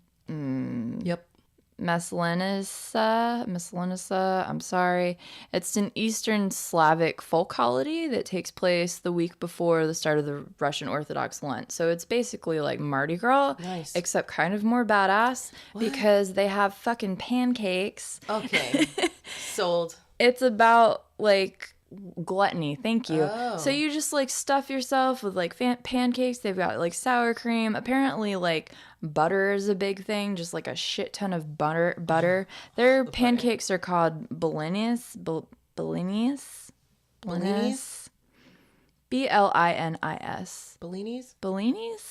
I'm sorry. It's an Eastern Slavic folk holiday that takes place the week before the start of the Russian Orthodox Lent. So it's basically like Mardi Gras, except kind of more badass because they have fucking pancakes. Okay. Sold. It's about like gluttony. Thank you. So you just like stuff yourself with like pancakes. They've got like sour cream. Apparently like butter is a big thing, just like a shit ton of butter. Their pancakes are called Blinis. Blinis. Blinis.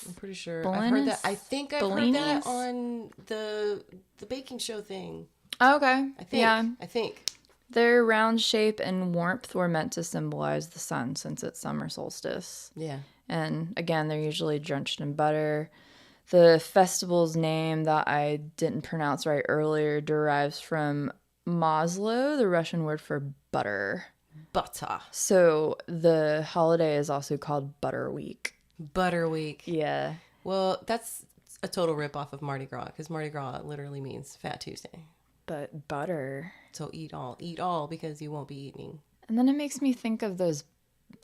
I'm pretty sure. I've heard that. I think I've heard that on the baking show thing. Okay. I think. Their round shape and warmth were meant to symbolize the sun since it's summer solstice. Yeah. And again, they're usually drenched in butter. The festival's name that I didn't pronounce right earlier derives from maslo, the Russian word for butter. Butter. So the holiday is also called Butter Week. Butter Week. Yeah. Well, that's a total ripoff of Mardi Gras because Mardi Gras literally means Fat Tuesday. But butter. So eat all because you won't be eating. And then it makes me think of those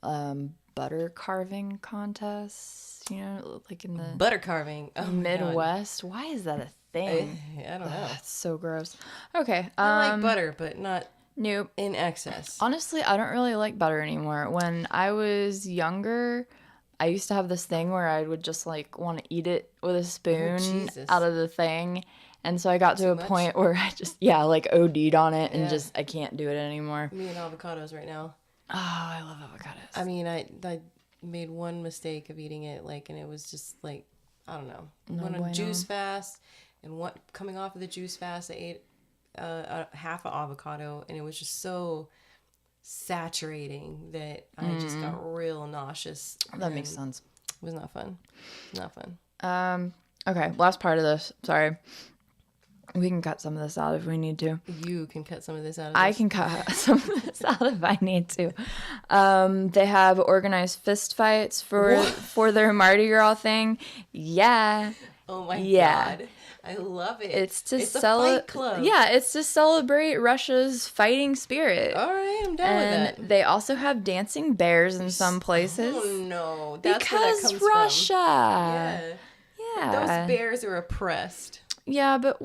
butter carving contests, you know, like in the butter carving Midwest. Why is that a thing? I don't know. It's so gross. Okay. I like butter, but not nope. in excess. Honestly, I don't really like butter anymore. When I was younger, I used to have this thing where I would just like want to eat it with a spoon out of the thing. And so I got to a point where I just, like OD'd on it and just, I can't do it anymore. Me and avocados right now. Oh, I love avocados. I mean, I made one mistake of eating it, like, and it was just like, I don't know. Went on a juice fast, and coming off of the juice fast, I ate half an avocado, and it was just so saturating that I just got real nauseous. That makes sense. It was not fun. Not fun. Okay, last part of this. Sorry. We can cut some of this out if we need to. You can cut some of this out of I can cut some of this out if I need to. They have organized fist fights for their Mardi Gras thing. Yeah. Oh my God. I love it. It's a fight club. Yeah, it's to celebrate Russia's fighting spirit. All right, I'm down with that. They also have dancing bears in some places. Oh no, that's where that comes Russia. From. Yeah. Those bears are oppressed. Yeah, but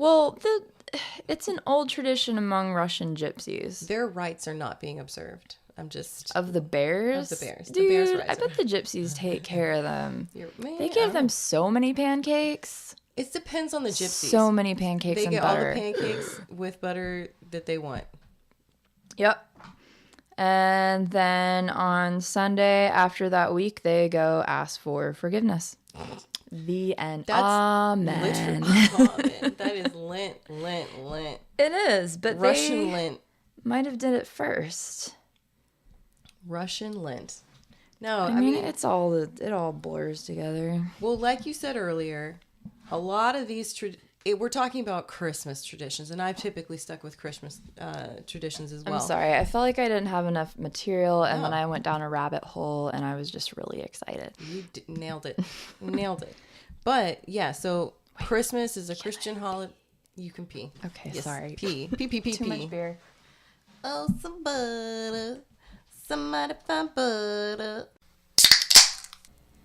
it's an old tradition among Russian gypsies. Their rights are not being observed. Of the bears? Of the bears. Dude, the bears' rights. I bet the gypsies take care of them. Man, they give them so many pancakes. It depends on the gypsies. So many pancakes and butter. They get all the pancakes with butter that they want. Yep. And then on Sunday after that week, they go ask for forgiveness. The end. That's Amen. Literally, amen. That is Lent. It is, but Russian Lent might have did it first. Russian Lent. No, I mean it all blurs together. Well, like you said earlier, a lot of these we're talking about Christmas traditions, and I've typically stuck with Christmas traditions as well. I'm sorry. I felt like I didn't have enough material, and then I went down a rabbit hole, and I was just really excited. You nailed it. Nailed it. But, yeah, so Christmas is a Christian holiday. You can pee. Okay, sorry. Pee. Too much beer. Oh, some butter. Somebody find butter.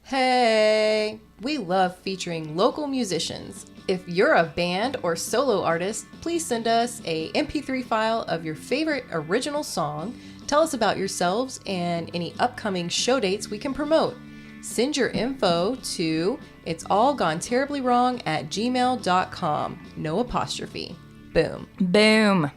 Hey, we love featuring local musicians. If you're a band or solo artist, please send us a MP3 file of your favorite original song. Tell us about yourselves and any upcoming show dates we can promote. Send your info to itsallgoneterriblywrong@gmail.com. No apostrophe. Boom. Boom.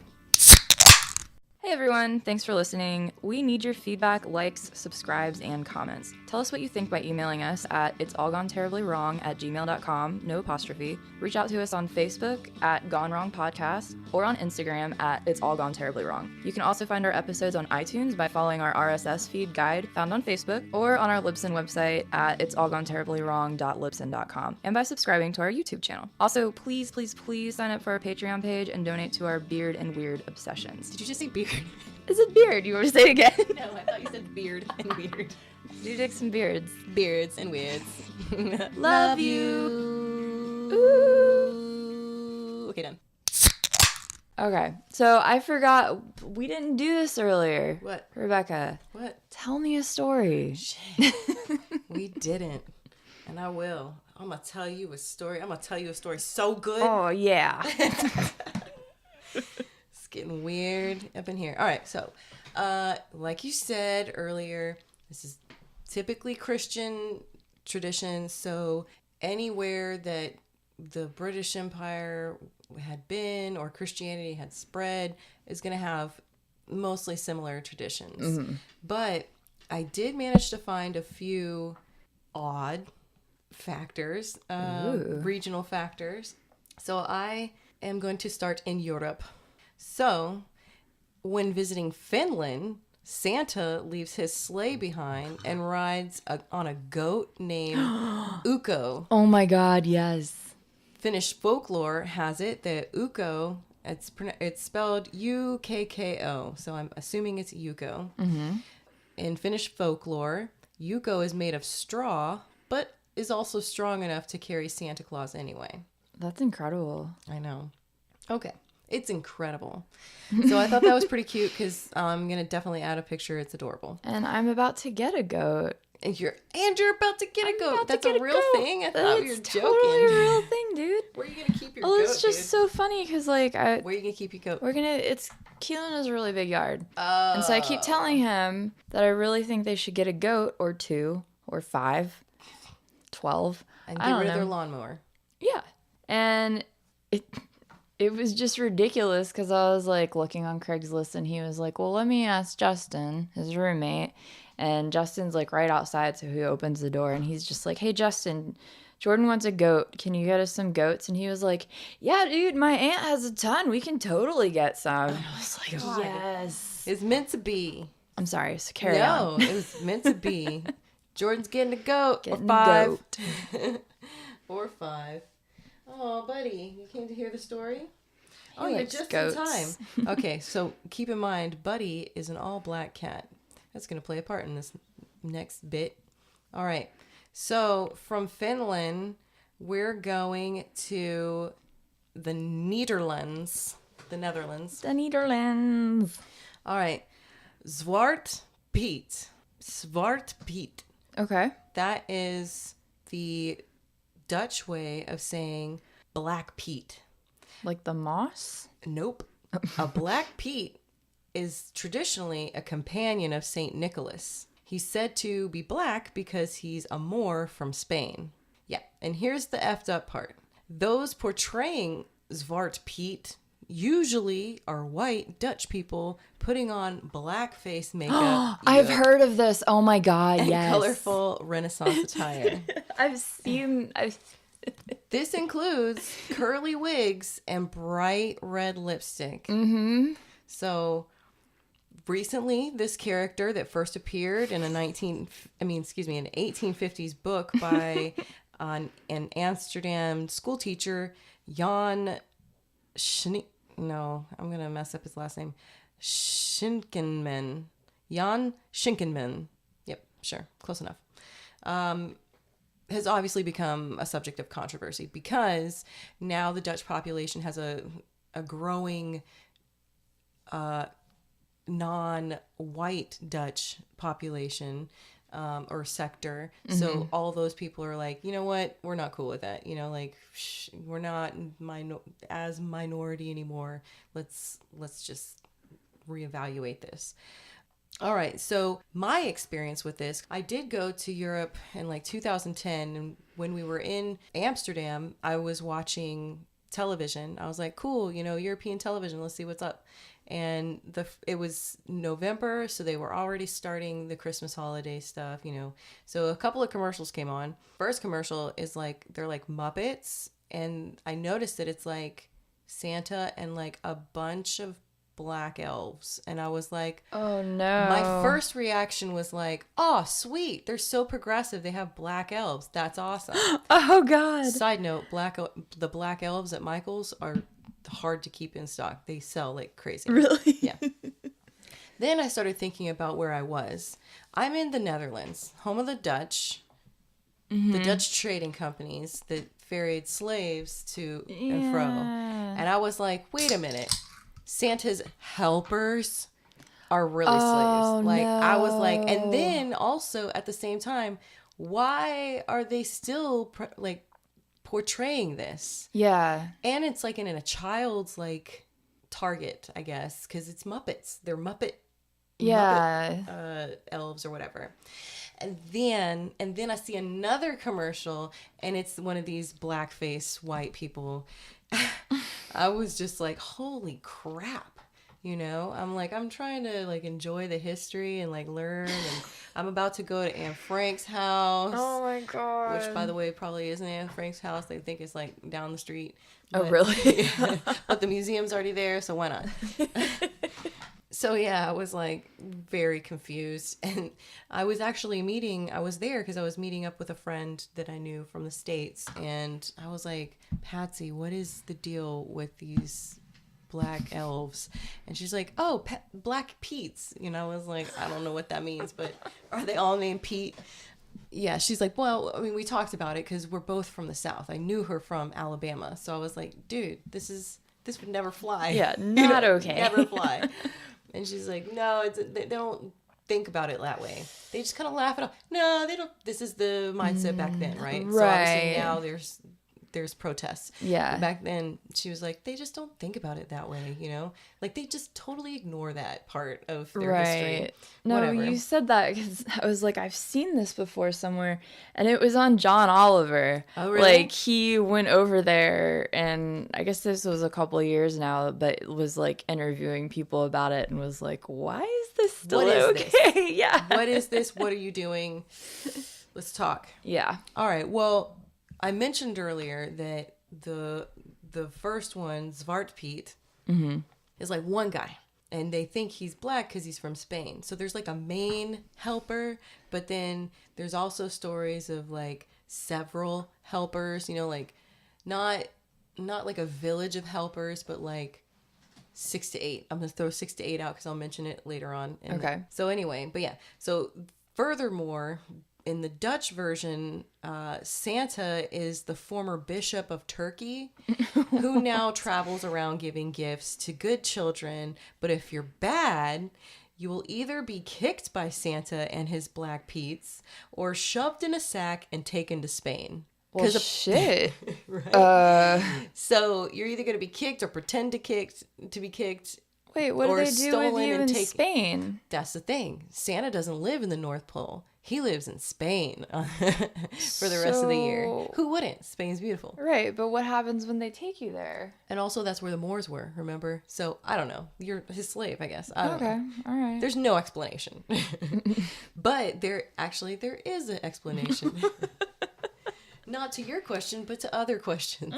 Hey everyone, thanks for listening. We need your feedback, likes, subscribes, and comments. Tell us what you think by emailing us at itsallgoneterriblywrong@gmail.com, no apostrophe. Reach out to us on Facebook at Gone Wrong Podcast or on Instagram at It's All Gone Terribly Wrong. You can also find our episodes on iTunes by following our RSS feed guide found on Facebook or on our Libsyn website at itsallgoneterriblywrong.libsyn.com and by subscribing to our YouTube channel. Also, please, please, please sign up for our Patreon page and donate to our beard and weird obsessions. Did you just say beard? Is it beard? You want to say it again? No, I thought you said beard and weird. Do dicks and beards. Beards and weirds. Love you. Ooh. Okay, done. Okay, so I forgot. We didn't do this earlier. What? Rebecca. What? Tell me a story. Shit. We didn't. And I will. I'm going to tell you a story. I'm going to tell you a story so good. Oh, yeah. Getting weird up in here. All right, so like you said earlier, this is typically Christian tradition. So anywhere that the British Empire had been or Christianity had spread is going to have mostly similar traditions. Mm-hmm. But I did manage to find a few odd factors, regional factors. So I am going to start in Europe. So, when visiting Finland, Santa leaves his sleigh behind and rides on a goat named Ukko. Oh my God, yes. Finnish folklore has it that Ukko, it's spelled U-K-K-O, so I'm assuming it's Ukko. Mm-hmm. In Finnish folklore, Ukko is made of straw, but is also strong enough to carry Santa Claus anyway. That's incredible. I know. Okay. It's incredible. So I thought that was pretty cute because I'm going to definitely add a picture. It's adorable. And I'm about to get a goat. And you're about to get a goat. That's a real thing? I thought you were joking. Totally a real thing, dude. Where are you going to keep your goat, Well, it's just so funny because, like, where are you going to keep your goat? Keelan has a really big yard. And so I keep telling him that I really think they should get a goat or 2 or 5, 12. And get rid of their lawnmower. Yeah. And It was just ridiculous because I was like looking on Craigslist and he was like, well, let me ask Justin, his roommate. And Justin's like right outside. So he opens the door and he's just like, hey, Justin, Jordan wants a goat. Can you get us some goats? And he was like, yeah, dude, my aunt has a ton. We can totally get some. And I was like, God. yes. It's meant to be. I'm sorry. So carry on. No, it was meant to be. Jordan's getting a goat. Getting or 5. a goat. Or 5. Oh, buddy, you came to hear the story? Oh, He you're likes just goats. in time. Okay, so keep in mind, Buddy is an all-black cat. That's going to play a part in this next bit. All right, so from Finland, we're going to the Netherlands. The Netherlands. The Netherlands. All right, Zwart Piet. Zwart Piet. Okay. That is the Dutch way of saying Black Pete. Like the moss? Nope. A Black Pete is traditionally a companion of Saint Nicholas. He's said to be black because he's a Moor from Spain. Yeah, and here's the effed up part. Those portraying Zwart Piet usually are white Dutch people putting on blackface makeup. I've heard of this. Oh my God, and yes. colorful Renaissance attire. I've This includes curly wigs and bright red lipstick. Mm-hmm. So recently, this character that first appeared in an 1850s book by an Amsterdam school teacher, I'm gonna mess up his last name. Schinkenman. Jan Schinkenman. Yep, sure, close enough. Has obviously become a subject of controversy because now the Dutch population has a growing non-white Dutch population or sector. Mm-hmm. So all those people are like, you know what? We're not cool with that. You know, like we're not as minority anymore. Let's just reevaluate this. All right, so my experience with this, I did go to Europe in like 2010, and when we were in Amsterdam, I was watching television. I was like, cool, European television, let's see what's up. And it was November, so they were already starting the Christmas holiday stuff, So a couple of commercials came on. First commercial is like, they're like Muppets, and I noticed that it's like Santa and like a bunch of black elves, and I was like, oh no. My first reaction was like, oh sweet, they're so progressive, they have black elves, that's awesome. Oh God. Side note, the black elves at Michael's are hard to keep in stock. They sell like crazy. Really? Yeah. Then I started thinking about where I was. I'm in the Netherlands, home of the Dutch. Mm-hmm. The Dutch trading companies that ferried slaves to and fro. And I was like, wait a minute, Santa's helpers are really slaves. Like, no. I was like, and then also at the same time, why are they still portraying this? Yeah. And it's like in a child's like target, I guess, because it's Muppets. They're Muppet elves or whatever. And then I see another commercial, and it's one of these blackface white people. I was just like, holy crap, I'm like, I'm trying to like enjoy the history and like learn, and I'm about to go to Anne Frank's house. Oh my God. Which, by the way, probably isn't Anne Frank's house. They think it's like down the street. But, oh, really? But the museum's already there, so why not? So yeah, I was like very confused, and I was there because I was meeting up with a friend that I knew from the States, and I was like, Patsy, what is the deal with these black elves? And she's like, oh, Black Pete's. I was like, I don't know what that means, but are they all named Pete? Yeah, she's like, well, I mean, we talked about it because we're both from the South. I knew her from Alabama, so I was like, dude, this would never fly. Yeah, not okay. Never fly. And she's like, no, they don't think about it that way. They just kind of laugh it off. No, they don't. This is the mindset back then, right? Right. So obviously now there's protests. Yeah. But back then, she was like, they just don't think about it that way, you know? Like, they just totally ignore that part of their history. No, Whatever. you said that because I was like, I've seen this before somewhere, and it was on John Oliver. Oh, really? Like, he went over there, and I guess this was a couple of years now, but was like interviewing people about it and was like, why is this still okay? This? Yeah. What is this? What are you doing? Let's talk. Yeah. All right. Well, I mentioned earlier that the first one, Zwartpiet, is like one guy. And they think he's black because he's from Spain. So there's like a main helper, but then there's also stories of like several helpers, you know, like not like a village of helpers, but like 6 to 8. I'm going to throw 6 to 8 out because I'll mention it later on. Okay. So anyway, but yeah. So furthermore, in the Dutch version, Santa is the former bishop of Turkey who now travels around giving gifts to good children. But if you're bad, you will either be kicked by Santa and his Black Pete's or shoved in a sack and taken to Spain. Well, shit. Right? So you're either going to be kicked or pretend to be kicked. Wait, what do they do with you in Spain? That's the thing. Santa doesn't live in the North Pole. He lives in Spain for the rest of the year. Who wouldn't? Spain's beautiful. Right, but what happens when they take you there? And also, that's where the Moors were, remember? So, I don't know. You're his slave, I guess. I don't know. All right. There's no explanation. But there is an explanation. Not to your question, but to other questions.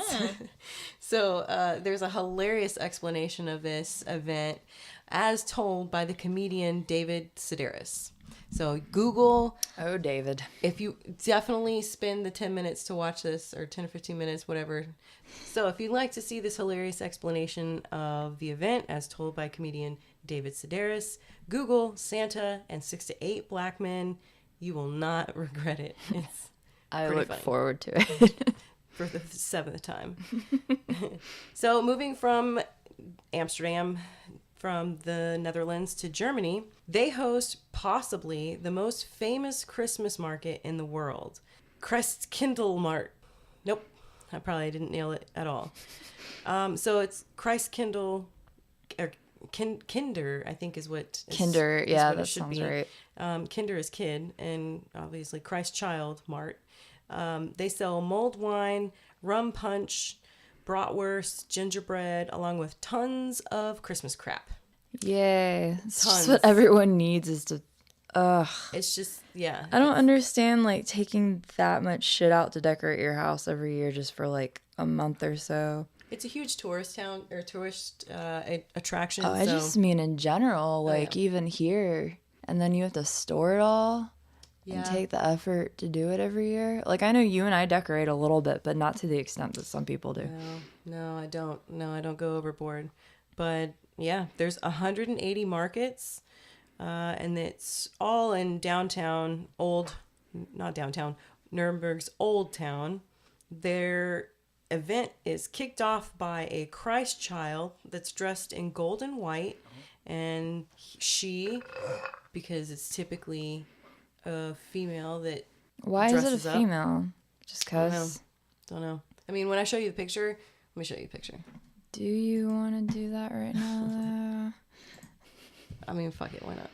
So there's a hilarious explanation of this event as told by the comedian David Sedaris. So Google. Oh, David. If you definitely spend the 10 minutes to watch this, or 10 or 15 minutes, whatever. So if you'd like to see this hilarious explanation of the event as told by comedian David Sedaris, Google Santa and 6 to 8 black men. You will not regret it. I look forward to it. For the 7th time. So moving from Amsterdam, from the Netherlands to Germany, they host possibly the most famous Christmas market in the world. Christkindlmarkt. Nope, I probably didn't nail it at all. So it's Christkindl, or Kinder, I think is what. Kinder, yeah, that sounds right. Kinder is kid, and obviously Christ Child Mart. They sell mulled wine, rum punch, bratwurst, gingerbread, along with tons of Christmas crap. Yay. It's just what everyone needs is to... It's just, yeah. I don't understand, like, taking that much shit out to decorate your house every year just for, like, a month or so. It's a huge tourist town, or tourist attraction. I just mean in general, like, even here. And then you have to store it all. And take the effort to do it every year. Like, I know you and I decorate a little bit, but not to the extent that some people do. No, I don't. No, I don't go overboard. But yeah, there's 180 markets, and it's all in downtown, Nuremberg's Old Town. Their event is kicked off by a Christ child that's dressed in gold and white, and she, because it's typically a female that Why is it a female? Just because? Don't know. I mean, when I show you the picture, let me show you the picture. Do you want to do that right now, though? I mean, fuck it. Why not?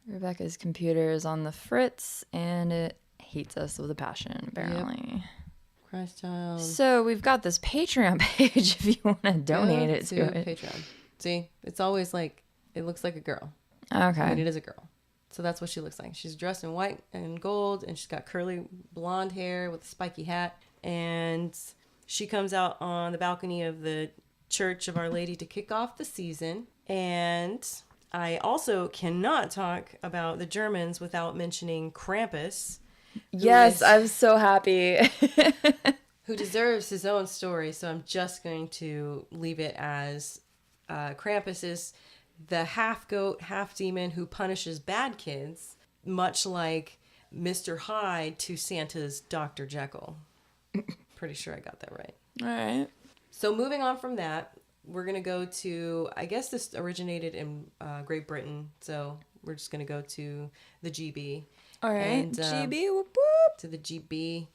Rebecca's computer is on the fritz, and it hates us with a passion, apparently. Yep. Christ child. So we've got this Patreon page if you want to donate it to it. Patreon. See, it's always like, it looks like a girl. Okay. I mean, it is a girl. So that's what she looks like. She's dressed in white and gold, and she's got curly blonde hair with a spiky hat. And she comes out on the balcony of the Church of Our Lady to kick off the season. And I also cannot talk about the Germans without mentioning Krampus. Yes, I'm so happy. Who deserves his own story. So I'm just going to leave it as Krampus is the half goat, half demon who punishes bad kids, much like Mr. Hyde to Santa's Dr. Jekyll. Pretty sure I got that right. All right. So moving on from that, we're going to go to, I guess this originated in Great Britain. So we're just going to go to the GB. All right. And, GB, whoop, whoop. to the GB.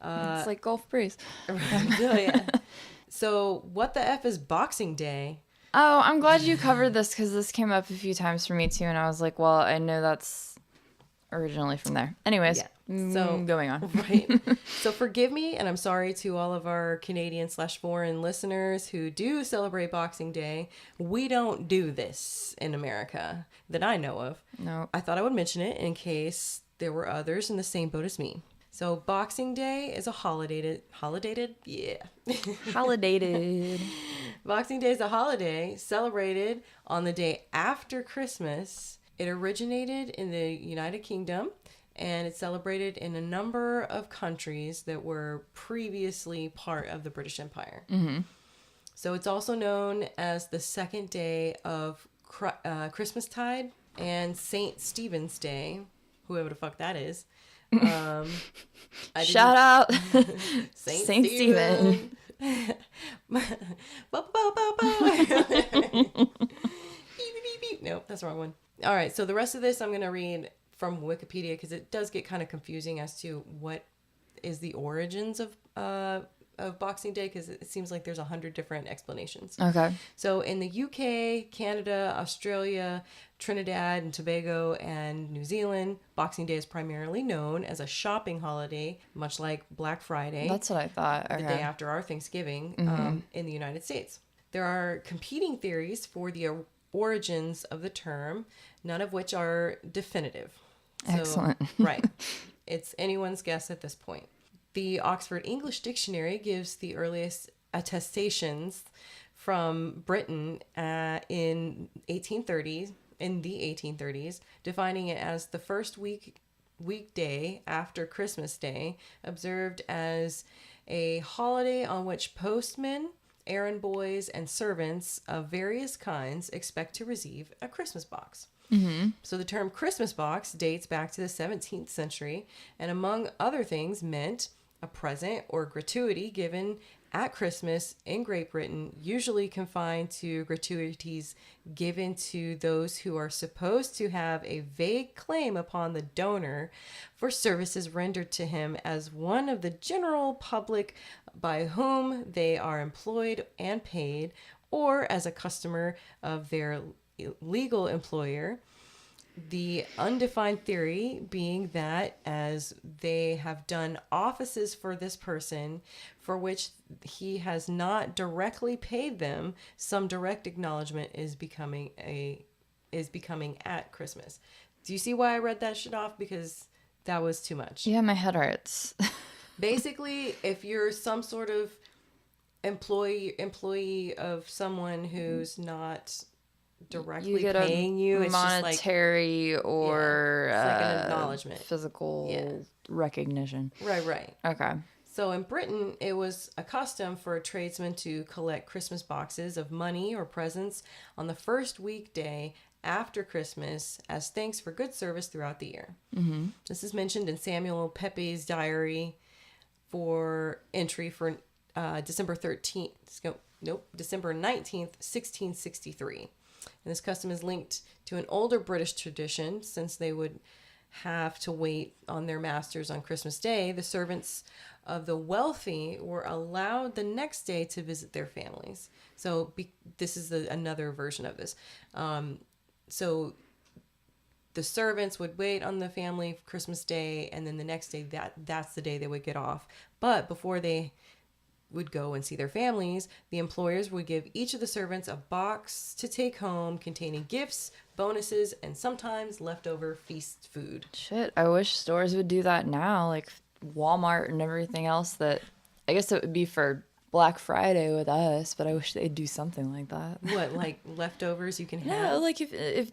It's like Gulf Breeze. Oh, yeah. So what the F is Boxing Day? Oh, I'm glad you covered this because this came up a few times for me too, and I was like, well, I know that's originally from there. Anyways, so going on. Right. So forgive me, and I'm sorry to all of our Canadian/foreign listeners who do celebrate Boxing Day. We don't do this in America that I know of. No. I thought I would mention it in case there were others in the same boat as me. So Boxing Day is a holiday. Yeah. Holidated. Boxing Day is a holiday celebrated on the day after Christmas. It originated in the United Kingdom, and it's celebrated in a number of countries that were previously part of the British Empire. Mm-hmm. So it's also known as the second day of Christmastide and St. Stephen's Day, whoever the fuck that is. Shout out Saint Stephen. Nope, that's the wrong one. All right, so the rest of this I'm going to read from Wikipedia because it does get kind of confusing as to what is the origins of Boxing Day, because it seems like there's 100 different explanations. Okay. So in the UK, Canada, Australia, Trinidad and Tobago, and New Zealand, Boxing Day is primarily known as a shopping holiday, much like Black Friday. That's what I thought. Okay. The day after our Thanksgiving in the United States. There are competing theories for the origins of the term, none of which are definitive. Excellent. Right. It's anyone's guess at this point. The Oxford English Dictionary gives the earliest attestations from Britain in the 1830s, defining it as the first weekday after Christmas Day, observed as a holiday on which postmen, errand boys, and servants of various kinds expect to receive a Christmas box. Mm-hmm. So the term Christmas box dates back to the 17th century, and among other things meant a present or gratuity given at Christmas in Great Britain, usually confined to gratuities given to those who are supposed to have a vague claim upon the donor for services rendered to him as one of the general public by whom they are employed and paid, or as a customer of their legal employer. The undefined theory being that as they have done offices for this person for which he has not directly paid them, some direct acknowledgement is becoming at Christmas. Do you see why I read that shit off? Because that was too much. Yeah, my head hurts. Basically, if you're some sort of employee of someone who's not directly paying you, it's monetary just like, or it's like an acknowledgement, physical recognition. Right. Okay. So in Britain, it was a custom for a tradesman to collect Christmas boxes of money or presents on the first weekday after Christmas as thanks for good service throughout the year. Mm-hmm. This is mentioned in Samuel Pepys's diary for entry for December 19th, 1663. And this custom is linked to an older British tradition, since they would have to wait on their masters on Christmas Day. The servants of the wealthy were allowed the next day to visit their families. So this is another version of this. So the servants would wait on the family for Christmas Day, and then the next day, that's the day they would get off. But before they would go and see their families, the employers would give each of the servants a box to take home containing gifts, bonuses, and sometimes leftover feast food. Shit, I wish stores would do that now, like Walmart and everything else. That I guess it would be for Black Friday with us, but I wish they'd do something like that. What, like leftovers you can have? Yeah, like if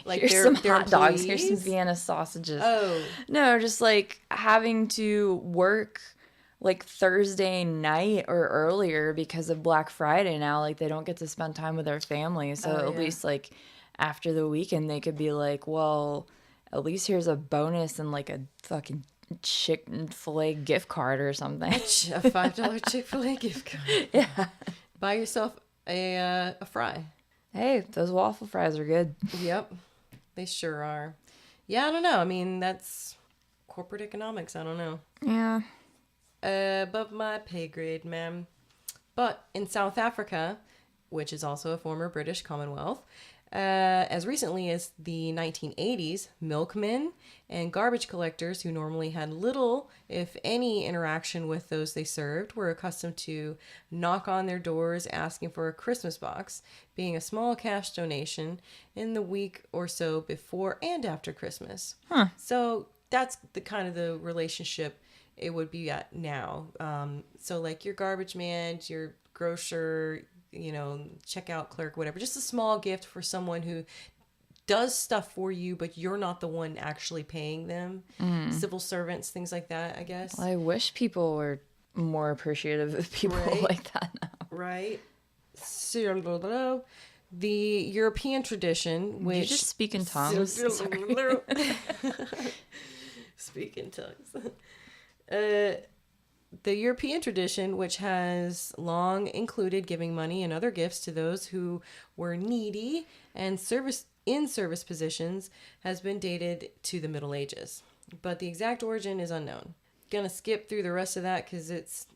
like here's some hot dogs, here's some Vienna sausages. Oh. No, just like having to work like Thursday night or earlier because of Black Friday now, like they don't get to spend time with their family. So at least like after the weekend, they could be like, well, at least here's a bonus and like a fucking Chick-fil-A gift card or something. A $5 Chick-fil-A gift card. Yeah. Buy yourself a fry. Hey, those waffle fries are good. Yep. They sure are. Yeah, I don't know. I mean, that's corporate economics. I don't know. Yeah. Above my pay grade, ma'am. But in South Africa, which is also a former British Commonwealth, as recently as the 1980s, milkmen and garbage collectors who normally had little, if any, interaction with those they served were accustomed to knock on their doors asking for a Christmas box, being a small cash donation in the week or so before and after Christmas. Huh. So that's the kind of the relationship it would be at now. So like your garbage man, your grocer, checkout clerk, whatever, just a small gift for someone who does stuff for you, but you're not the one actually paying them. Civil servants, things like that, I guess. Well, I wish people were more appreciative of people like that now. Right. So, the European tradition, which... Did you just speak in tongues? Speak in tongues. The European tradition, which has long included giving money and other gifts to those who were needy and service positions, has been dated to the Middle Ages. But the exact origin is unknown. Gonna skip through the rest of that because it's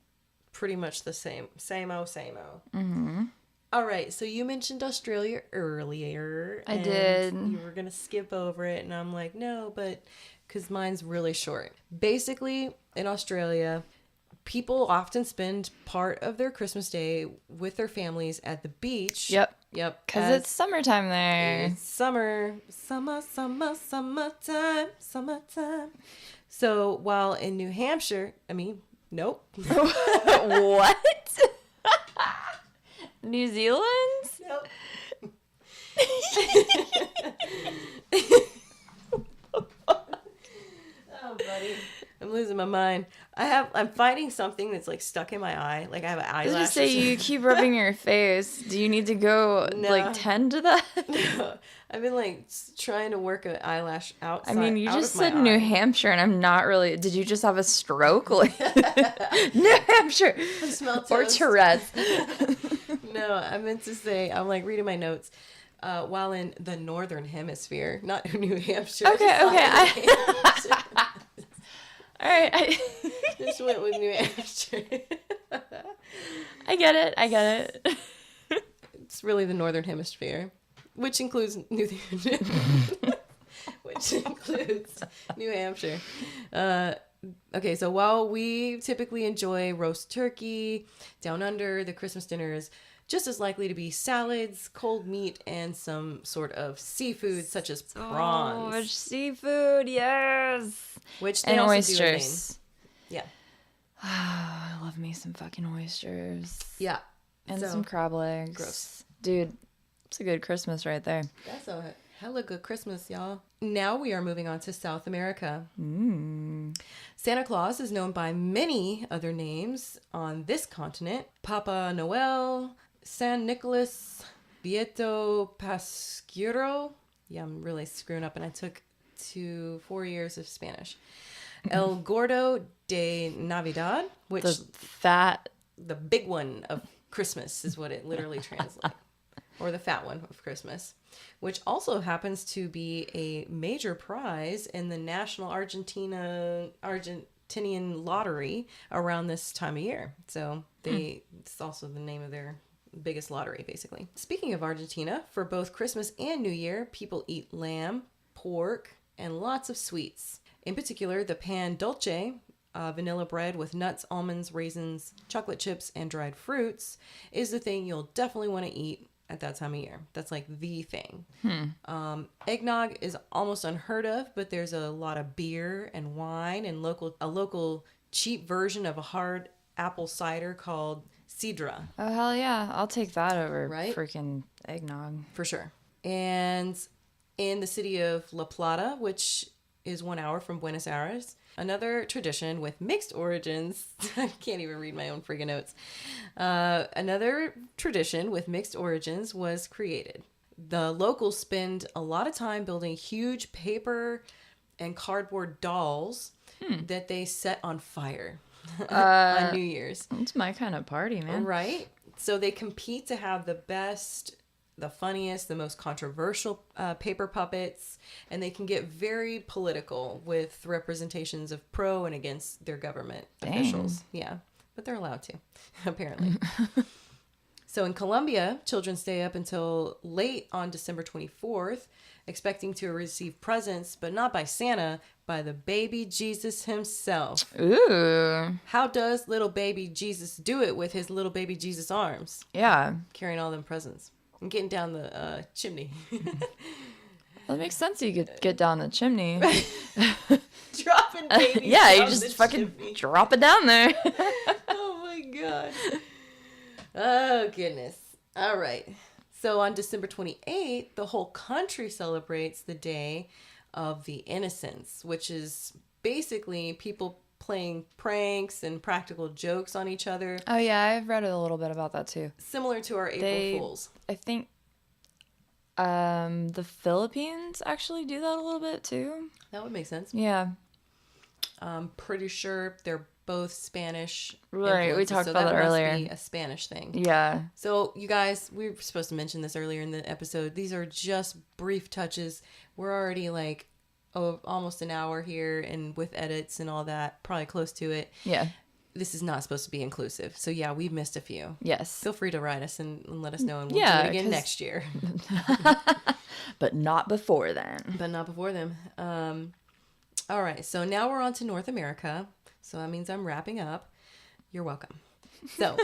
pretty much the same. Same-o, same-o. Mm-hmm. All right, so you mentioned Australia earlier. I did. You were gonna skip over it, and I'm like, no, but... because mine's really short. Basically, in Australia... people often spend part of their Christmas day with their families at the beach. Yep. Because it's summertime there. It's summertime. So while in New Hampshire, nope. What? New Zealand? Nope. Oh, buddy. I'm losing my mind. I'm fighting something that's like stuck in my eye. Like I have an eyelash. I was just say you keep rubbing your face. Do you need to go tend to that? No. I've been like trying to work an eyelash outside. I mean, you just said New Hampshire, and I'm not really. Did you just have a stroke? Like New Hampshire or Tourette's? No, I meant to say I'm like reading my notes. While in the Northern Hemisphere, not New Hampshire. Okay. All right. I just went with New Hampshire. I get it. It's really the Northern Hemisphere, which includes New Hampshire. Okay, so while we typically enjoy roast turkey, down under, the Christmas dinner is just as likely to be salads, cold meat, and some sort of seafood such as prawns. So much seafood, yes. Which they and also oysters. Do yeah. I love me some fucking oysters. Yeah. And some crab legs. Gross. Dude, it's a good Christmas right there. That's a hella good Christmas, y'all. Now we are moving on to South America. Santa Claus is known by many other names on this continent. Papa Noel, San Nicolas, Vieto Pascuero. Yeah, I'm really screwing up, and I took 4 years of Spanish. El Gordo de Navidad, which the big one of Christmas is what it literally translates, or the fat one of Christmas, which also happens to be a major prize in the National Argentinian Lottery around this time of year. So it's also the name of their biggest lottery, basically. Speaking of Argentina, for both Christmas and New Year, people eat lamb, pork, and lots of sweets. In particular, the pan dulce, vanilla bread with nuts, almonds, raisins, chocolate chips, and dried fruits, is the thing you'll definitely want to eat at that time of year. That's like the thing. Eggnog is almost unheard of, but there's a lot of beer and wine and a local cheap version of a hard apple cider called Sidra. Oh, hell yeah. I'll take that over Right? freaking eggnog. For sure. And in the city of La Plata, which is 1 hour from Buenos Aires, another tradition with mixed origins. I can't even read my own friggin' notes. Another tradition with mixed origins was created. The locals spend a lot of time building huge paper and cardboard dolls that they set on fire on New Year's. It's my kind of party, man. Right? So they compete to have the best the funniest, the most controversial paper puppets, and they can get very political with representations of pro and against their government officials. Yeah, but they're allowed to, apparently. So in Colombia, children stay up until late on December 24th, expecting to receive presents, but not by Santa, by the baby Jesus himself. Ooh. How does little baby Jesus do it with his little baby Jesus arms? Yeah. Carrying all them presents and getting down the chimney. Well, it makes sense you could get down the chimney. Dropping babies. Yeah, you down just the fucking chimney. drop it down there. Oh my God. Oh, goodness. All right. So on December 28th, the whole country celebrates the Day of the Innocents, which is basically people playing pranks and practical jokes on each other. Oh, yeah, I've read a little bit about that, too. Similar to our April Fools. I think the Philippines actually do that a little bit, too. That would make sense. Yeah. I'm pretty sure they're both Spanish. Right, we talked about that earlier. Must be a Spanish thing. Yeah. So, you guys, we were supposed to mention this earlier in the episode. These are just brief touches. We're already almost an hour here, and with edits and all that, probably close to it. Yeah. This is not supposed to be inclusive. So, yeah, we've missed a few. Yes. Feel free to write us and let us know, and we'll do it again next year. But not before then. But not before them. All right, so now we're on to North America. So that means I'm wrapping up. You're welcome. So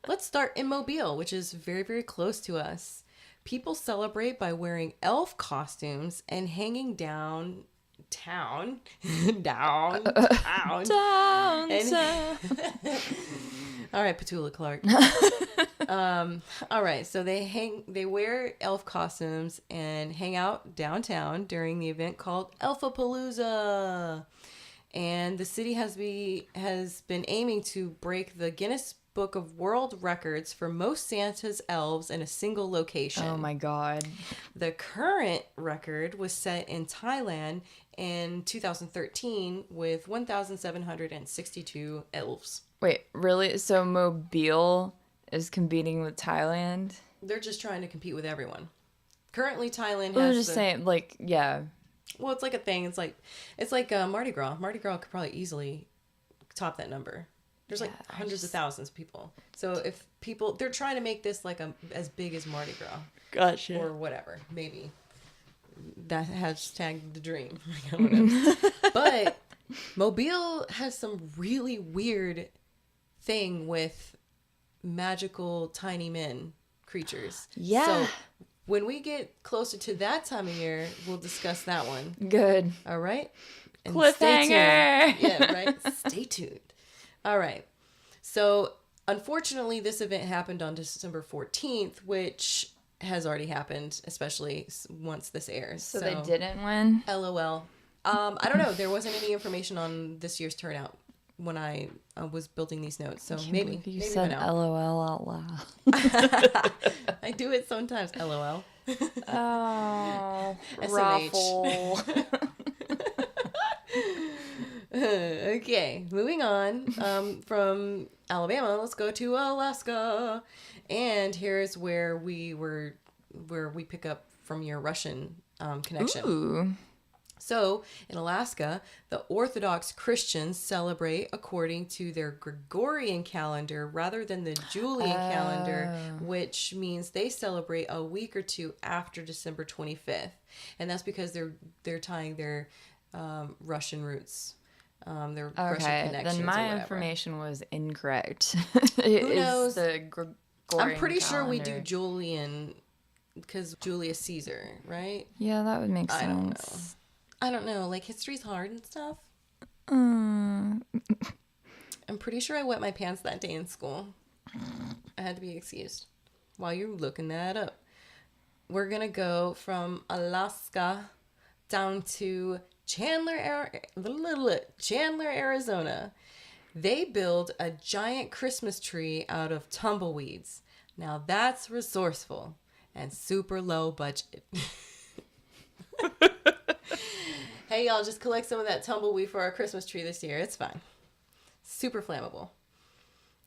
let's start in Mobile, which is very, very close to us. People celebrate by wearing elf costumes and hanging downtown. All right, Petula Clark. All right, so they wear elf costumes and hang out downtown during the event called Elfapalooza. And the city has been aiming to break the Guinness Book of World Records for most Santa's elves in a single location. Oh my God. The current record was set in Thailand in 2013 with 1,762 elves. Wait, really? So Mobile is competing with Thailand? They're just trying to compete with everyone. Currently, Thailand I'm has. just saying, like, yeah. Well, it's like a thing. It's like Mardi Gras. Mardi Gras could probably easily top that number. There's hundreds of thousands of people. So if they're trying to make this like as big as Mardi Gras. Gotcha. Or whatever. Maybe. That hashtag the dream. I don't know. But Mobile has some really weird thing with magical tiny men creatures. Yeah. So when we get closer to that time of year, we'll discuss that one. Good. All right? And Cliffhanger. Yeah, right? Stay tuned. All right. So, unfortunately, this event happened on December 14th, which has already happened, especially once this airs. So they didn't win? LOL. I don't know. There wasn't any information on this year's turnout when I was building these notes. So maybe you said LOL out loud. I do it sometimes. LOL. Oh, SMH. raffle. Okay, moving on from Alabama, let's go to Alaska. And here's where we pick up from your Russian connection. Ooh. So, in Alaska, the Orthodox Christians celebrate according to their Gregorian calendar rather than the Julian calendar, which means they celebrate a week or two after December 25th. And that's because they're tying their Russian roots, their Russian connections. Then my or information was incorrect. Who knows? The Gregorian I'm pretty sure we calendar. do Julian because Julius Caesar, right? Yeah, that would make sense. I don't know. I don't know. Like, history's hard and stuff. Mm. I'm pretty sure I wet my pants that day in school. I had to be excused while you're looking that up. We're going to go from Alaska down to Chandler, Arizona. They build a giant Christmas tree out of tumbleweeds. Now that's resourceful and super low budget. Hey, y'all, just collect some of that tumbleweed for our Christmas tree this year. It's fine. Super flammable.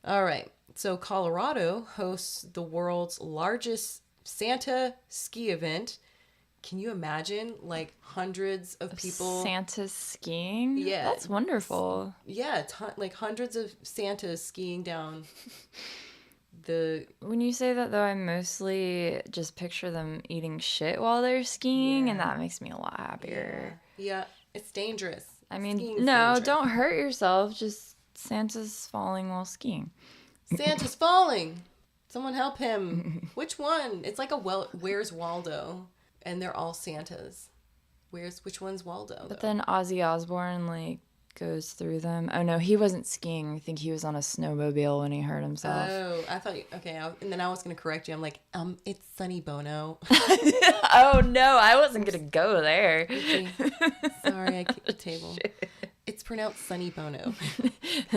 All right. So Colorado hosts the world's largest Santa ski event. Can you imagine, like, hundreds of people? Santa skiing? Yeah. That's wonderful. Yeah, like hundreds of Santas skiing down the... When you say that, though, I mostly just picture them eating shit while they're skiing, and that makes me a lot happier. Yeah, it's dangerous. I mean, Skiing's no, dangerous. don't hurt yourself. Just Santa's falling while skiing. Santa's falling. Someone help him. Which one? It's like a Where's Waldo? And they're all Santas. Which one's Waldo? But then Ozzy Osbourne, like, goes through them. Oh, no, he wasn't skiing. I think he was on a snowmobile when he hurt himself. Oh, I thought... Okay, and then I was going to correct you. I'm like, it's Sonny Bono. Oh, no, I wasn't going to go there. Okay. Sorry, I kicked the table. Shit. It's pronounced Sonny Bono.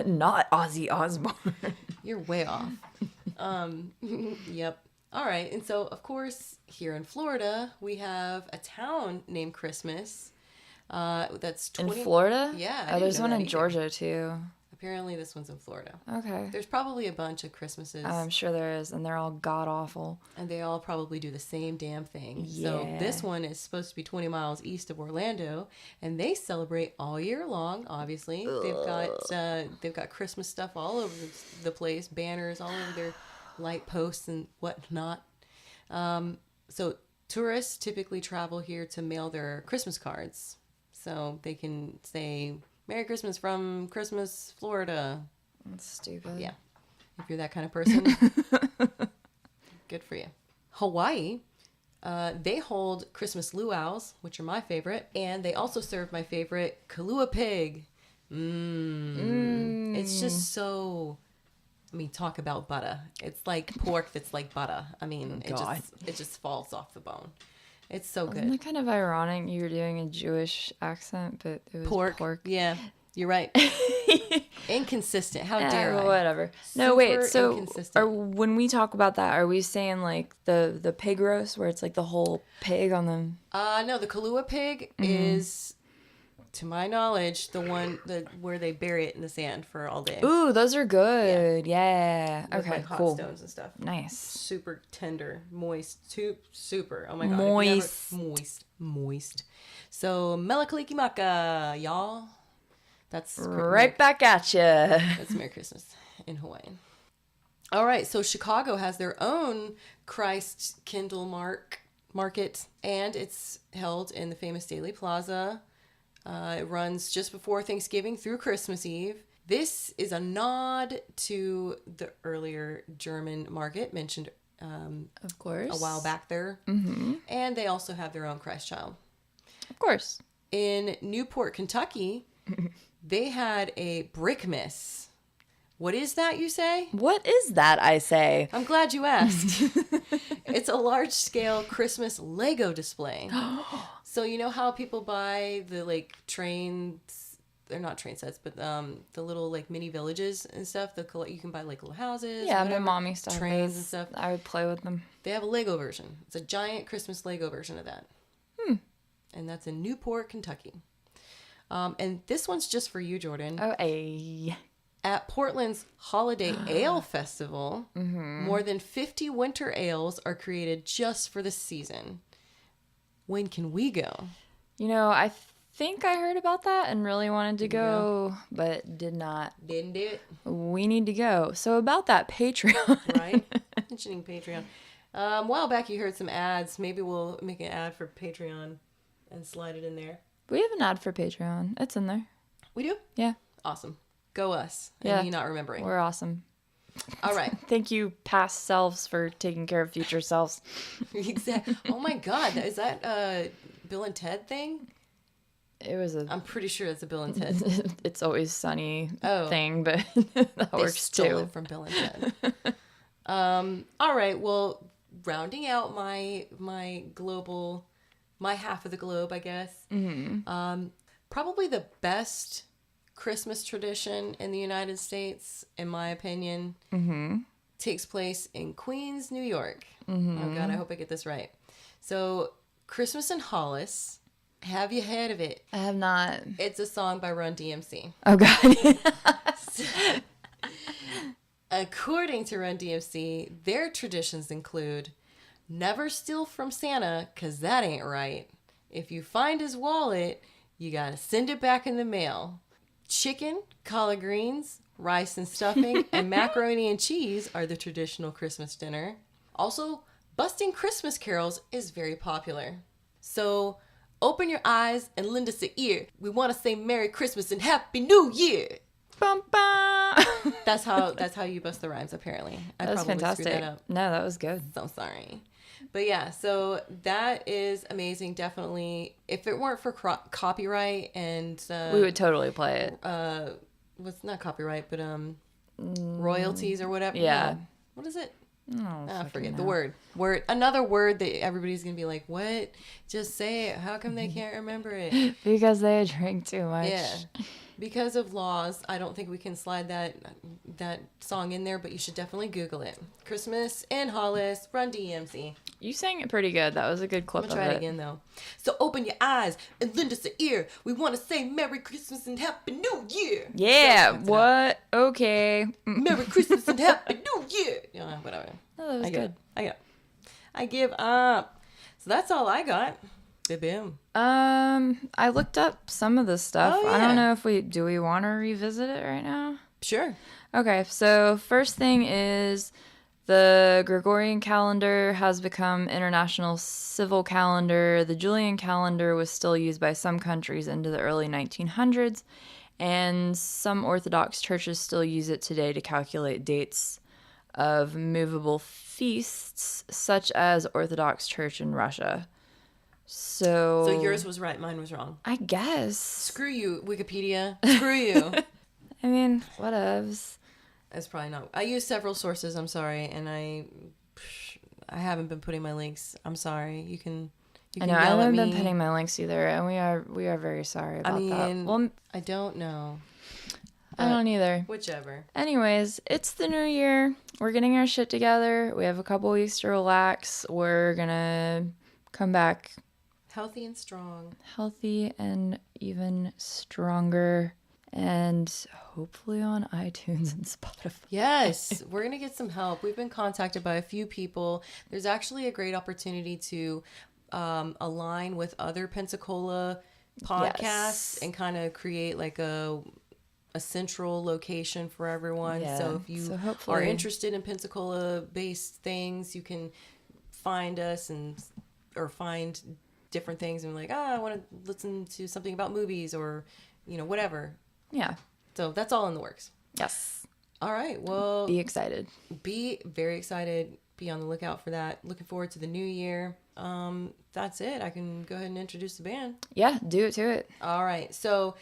Not Ozzy Osbourne. You're way off. Yep. All right. And so, of course, here in Florida, we have a town named Christmas. That's 20... In Florida? Yeah. Oh, there's one in Georgia, too. Apparently, this one's in Florida. Okay. There's probably a bunch of Christmases. I'm sure there is, and they're all god-awful. And they all probably do the same damn thing. Yeah. So this one is supposed to be 20 miles east of Orlando, and they celebrate all year long, obviously. They've got Christmas stuff all over the place, banners all over their light posts and whatnot. So tourists typically travel here to mail their Christmas cards. So they can say, Merry Christmas from Christmas, Florida. That's stupid. Yeah. If you're that kind of person, good for you. Hawaii, they hold Christmas luau's, which are my favorite. And they also serve my favorite, Kalua pig. It's just so... I mean, talk about butter. It's like pork that's like butter. I mean, it just falls off the bone. It's so good. Isn't it kind of ironic you were doing a Jewish accent, but it was pork? Yeah, you're right. Inconsistent. How dare I? Whatever. No, wait. So, inconsistent. when we talk about that, are we saying like the pig roast, where it's like the whole pig on them? No, the Kalua pig is, to my knowledge, the one where they bury it in the sand for all day. Ooh, those are good. Yeah. With, Okay, like, hot cool. stones and stuff. Nice. Super tender, moist, super. Oh my god. Moist. So, Melakalikimaka, y'all. That's right back at you. That's Merry Christmas in Hawaiian. All right, so Chicago has their own Christ Kindle market, and it's held in the famous Daily Plaza. It runs just before Thanksgiving through Christmas Eve. This is a nod to the earlier German market mentioned of course, a while back there. Mm-hmm. And they also have their own Christ child. Of course. In Newport, Kentucky, they had a Brickmas. What is that, you say? What is that, I say? I'm glad you asked. It's a large-scale Christmas Lego display. So you know how people buy the, like, trains... They're not train sets, but the little, like, mini villages and stuff. You can buy, like, little houses. Yeah, my mommy stuff. Trains and stuff. I would play with them. They have a Lego version. It's a giant Christmas Lego version of that. And that's in Newport, Kentucky. And this one's just for you, Jordan. Oh, ay. At Portland's Holiday Ale Festival, more than 50 winter ales are created just for the season. When can we go? You know, I think I heard about that and really wanted to go, but did not. Didn't do it. We need to go. So about that Patreon. Right? Mentioning Patreon. A while back you heard some ads. Maybe we'll make an ad for Patreon and slide it in there. We have an ad for Patreon. It's in there. We do? Yeah. Awesome. Go us. Yeah. And me not remembering. We're awesome. All right. Thank you, past selves, for taking care of future selves. Exactly. Oh my God. Is that a Bill and Ted thing? I'm pretty sure it's a Bill and Ted. It's Always Sunny thing, but that they works stole too. It from Bill and Ted. All right. Well, rounding out my half of the globe, I guess. Probably the best Christmas tradition in the United States, in my opinion, takes place in Queens, New York. Oh God, I hope I get this right. So, Christmas in Hollis. Have you heard of it? I have not. It's a song by RUN-DMC. Oh God. According to RUN-DMC, their traditions include Never steal from Santa, because that ain't right. If you find his wallet, you gotta send it back in the mail. Chicken, collard greens, rice and stuffing, and macaroni and cheese are the traditional Christmas dinner. Also, busting Christmas carols is very popular. So, open your eyes and lend us an ear. We want to say Merry Christmas and Happy New Year. Bum, bum. That's how you bust the rhymes, apparently. That was fantastic. Screwed that up. No, that was good. So sorry. But yeah, so that is amazing. Definitely. If it weren't for copyright and... we would totally play it. What's not copyright, but royalties or whatever. Yeah. No. What is it? Oh, forget the word. Another word that everybody's going to be like, what? Just say it. How come they can't remember it? Because they drink too much. Yeah. Because of laws, I don't think we can slide that song in there, but you should definitely Google it. Christmas in Hollis, RUN-DMC. You sang it pretty good. That was a good clip I'm going to try it again, though. So open your eyes and lend us an ear. We want to say Merry Christmas and Happy New Year. Yeah, what? Okay. Merry Christmas and Happy New Year. Whatever. Oh, that was good. I give up. So that's all I got. Boom. I looked up some of this stuff. Oh, yeah. I don't know if do we want to revisit it right now? Sure. Okay, so first thing is the Gregorian calendar has become international civil calendar. The Julian calendar was still used by some countries into the early 1900s, and some Orthodox churches still use it today to calculate dates of movable feasts, such as Orthodox Church in Russia. So yours was right, mine was wrong. I guess. Screw you, Wikipedia. Screw you. I mean, whatevs. That's probably not. I use several sources. I'm sorry, and I haven't been putting my links. I'm sorry. You can. I know I haven't been putting my links either, and we are very sorry about that. Well, I don't know. I don't either. Whichever. Anyways, it's the new year. We're getting our shit together. We have a couple weeks to relax. We're gonna come back healthy and strong. Healthy and even stronger. And hopefully on iTunes and Spotify. Yes, we're going to get some help. We've been contacted by a few people. There's actually a great opportunity to align with other Pensacola podcasts and kind of create like a central location for everyone. Yeah. So if you are interested in Pensacola-based things, you can find us or find different things and like, I want to listen to something about movies or, whatever. Yeah. So that's all in the works. Yes. All right. Well, be excited. Be very excited. Be on the lookout for that. Looking forward to the new year. That's it. I can go ahead and introduce the band. Yeah, do it to it. All right. So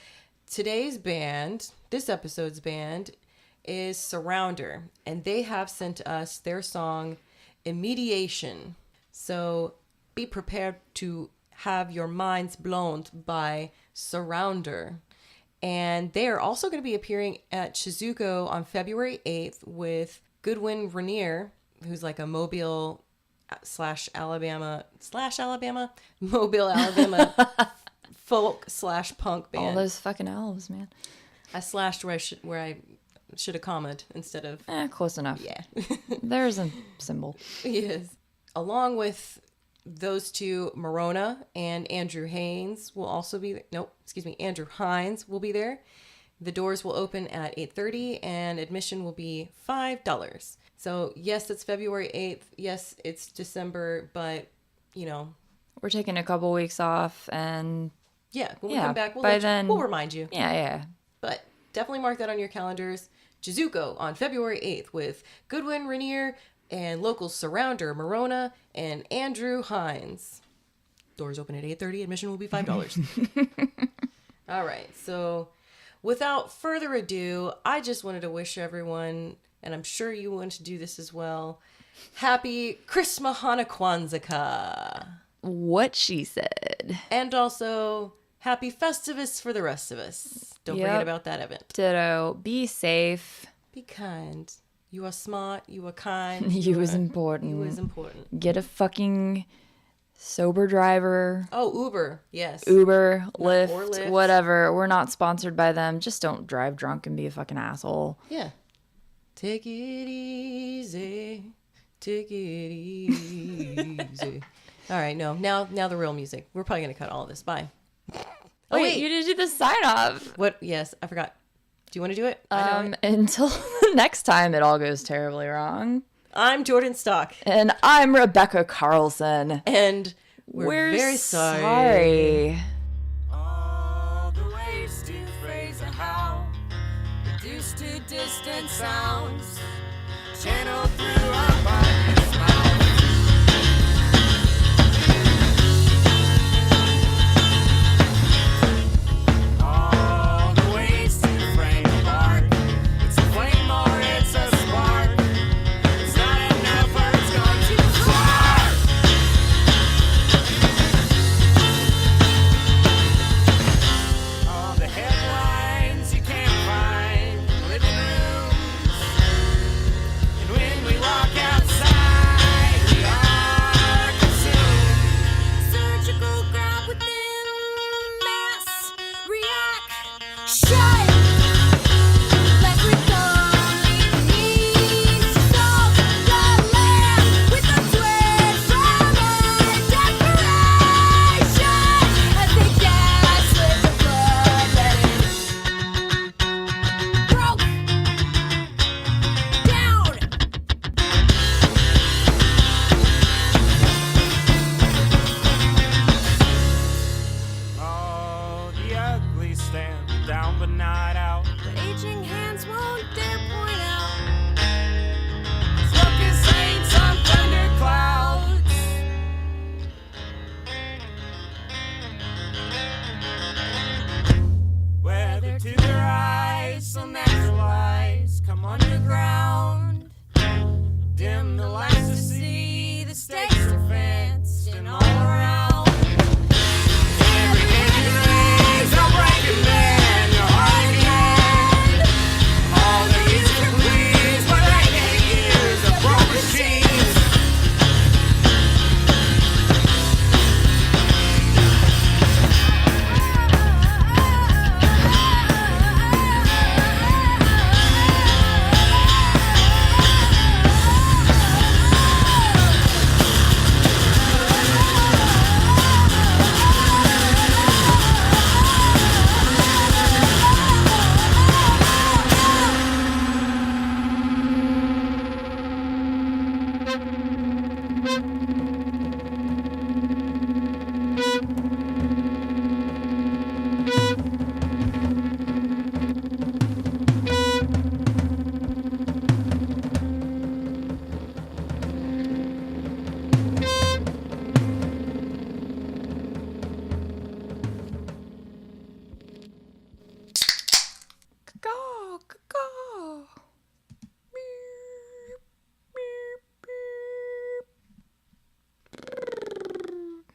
today's band, this episode's band, is Surrounder, and they have sent us their song Immediation. So be prepared to have your minds blown by Surrounder. And they are also going to be appearing at Chizuko on February 8th with Goodwin Rainier, who's like a Mobile Alabama folk / punk band. All those fucking elves, man. I slashed where I should have commaed instead of... close enough. Yeah. There's a symbol. Yes. Along with those two, Marona and Andrew Hynes will also be... Andrew Hynes will be there. The doors will open at 8:30 and admission will be $5. So, yes, it's February 8th. Yes, it's December, but, we're taking a couple weeks off and... Yeah, when we come back, we'll remind you. Yeah. But definitely mark that on your calendars. Chizuko on February 8th with Goodwin Rainier and local Surrounder, Marona, and Andrew Hynes. Doors open at 8:30. Admission will be $5. All right. So without further ado, I just wanted to wish everyone, and I'm sure you want to do this as well, Happy Christmahana Kwanzaa. What she said. And also, Happy Festivus for the rest of us. Don't forget about that event. Ditto. Be safe. Be kind. You are smart. You are kind. You is important. You is important. Get a fucking sober driver. Oh, Uber. Yes. Uber, Lyft, whatever. We're not sponsored by them. Just don't drive drunk and be a fucking asshole. Yeah. Take it easy. Take it easy. All right, no. Now the real music. We're probably going to cut all of this. Bye. Oh, wait, you did the sign off. What? Yes, I forgot. Do you want to do it? I know it. Until next time, it all goes terribly wrong. I'm Jordan Stock. And I'm Rebecca Carlson. And we're very sorry. sorry. All the ways to phrase a how, reduced to distant sounds, channeled through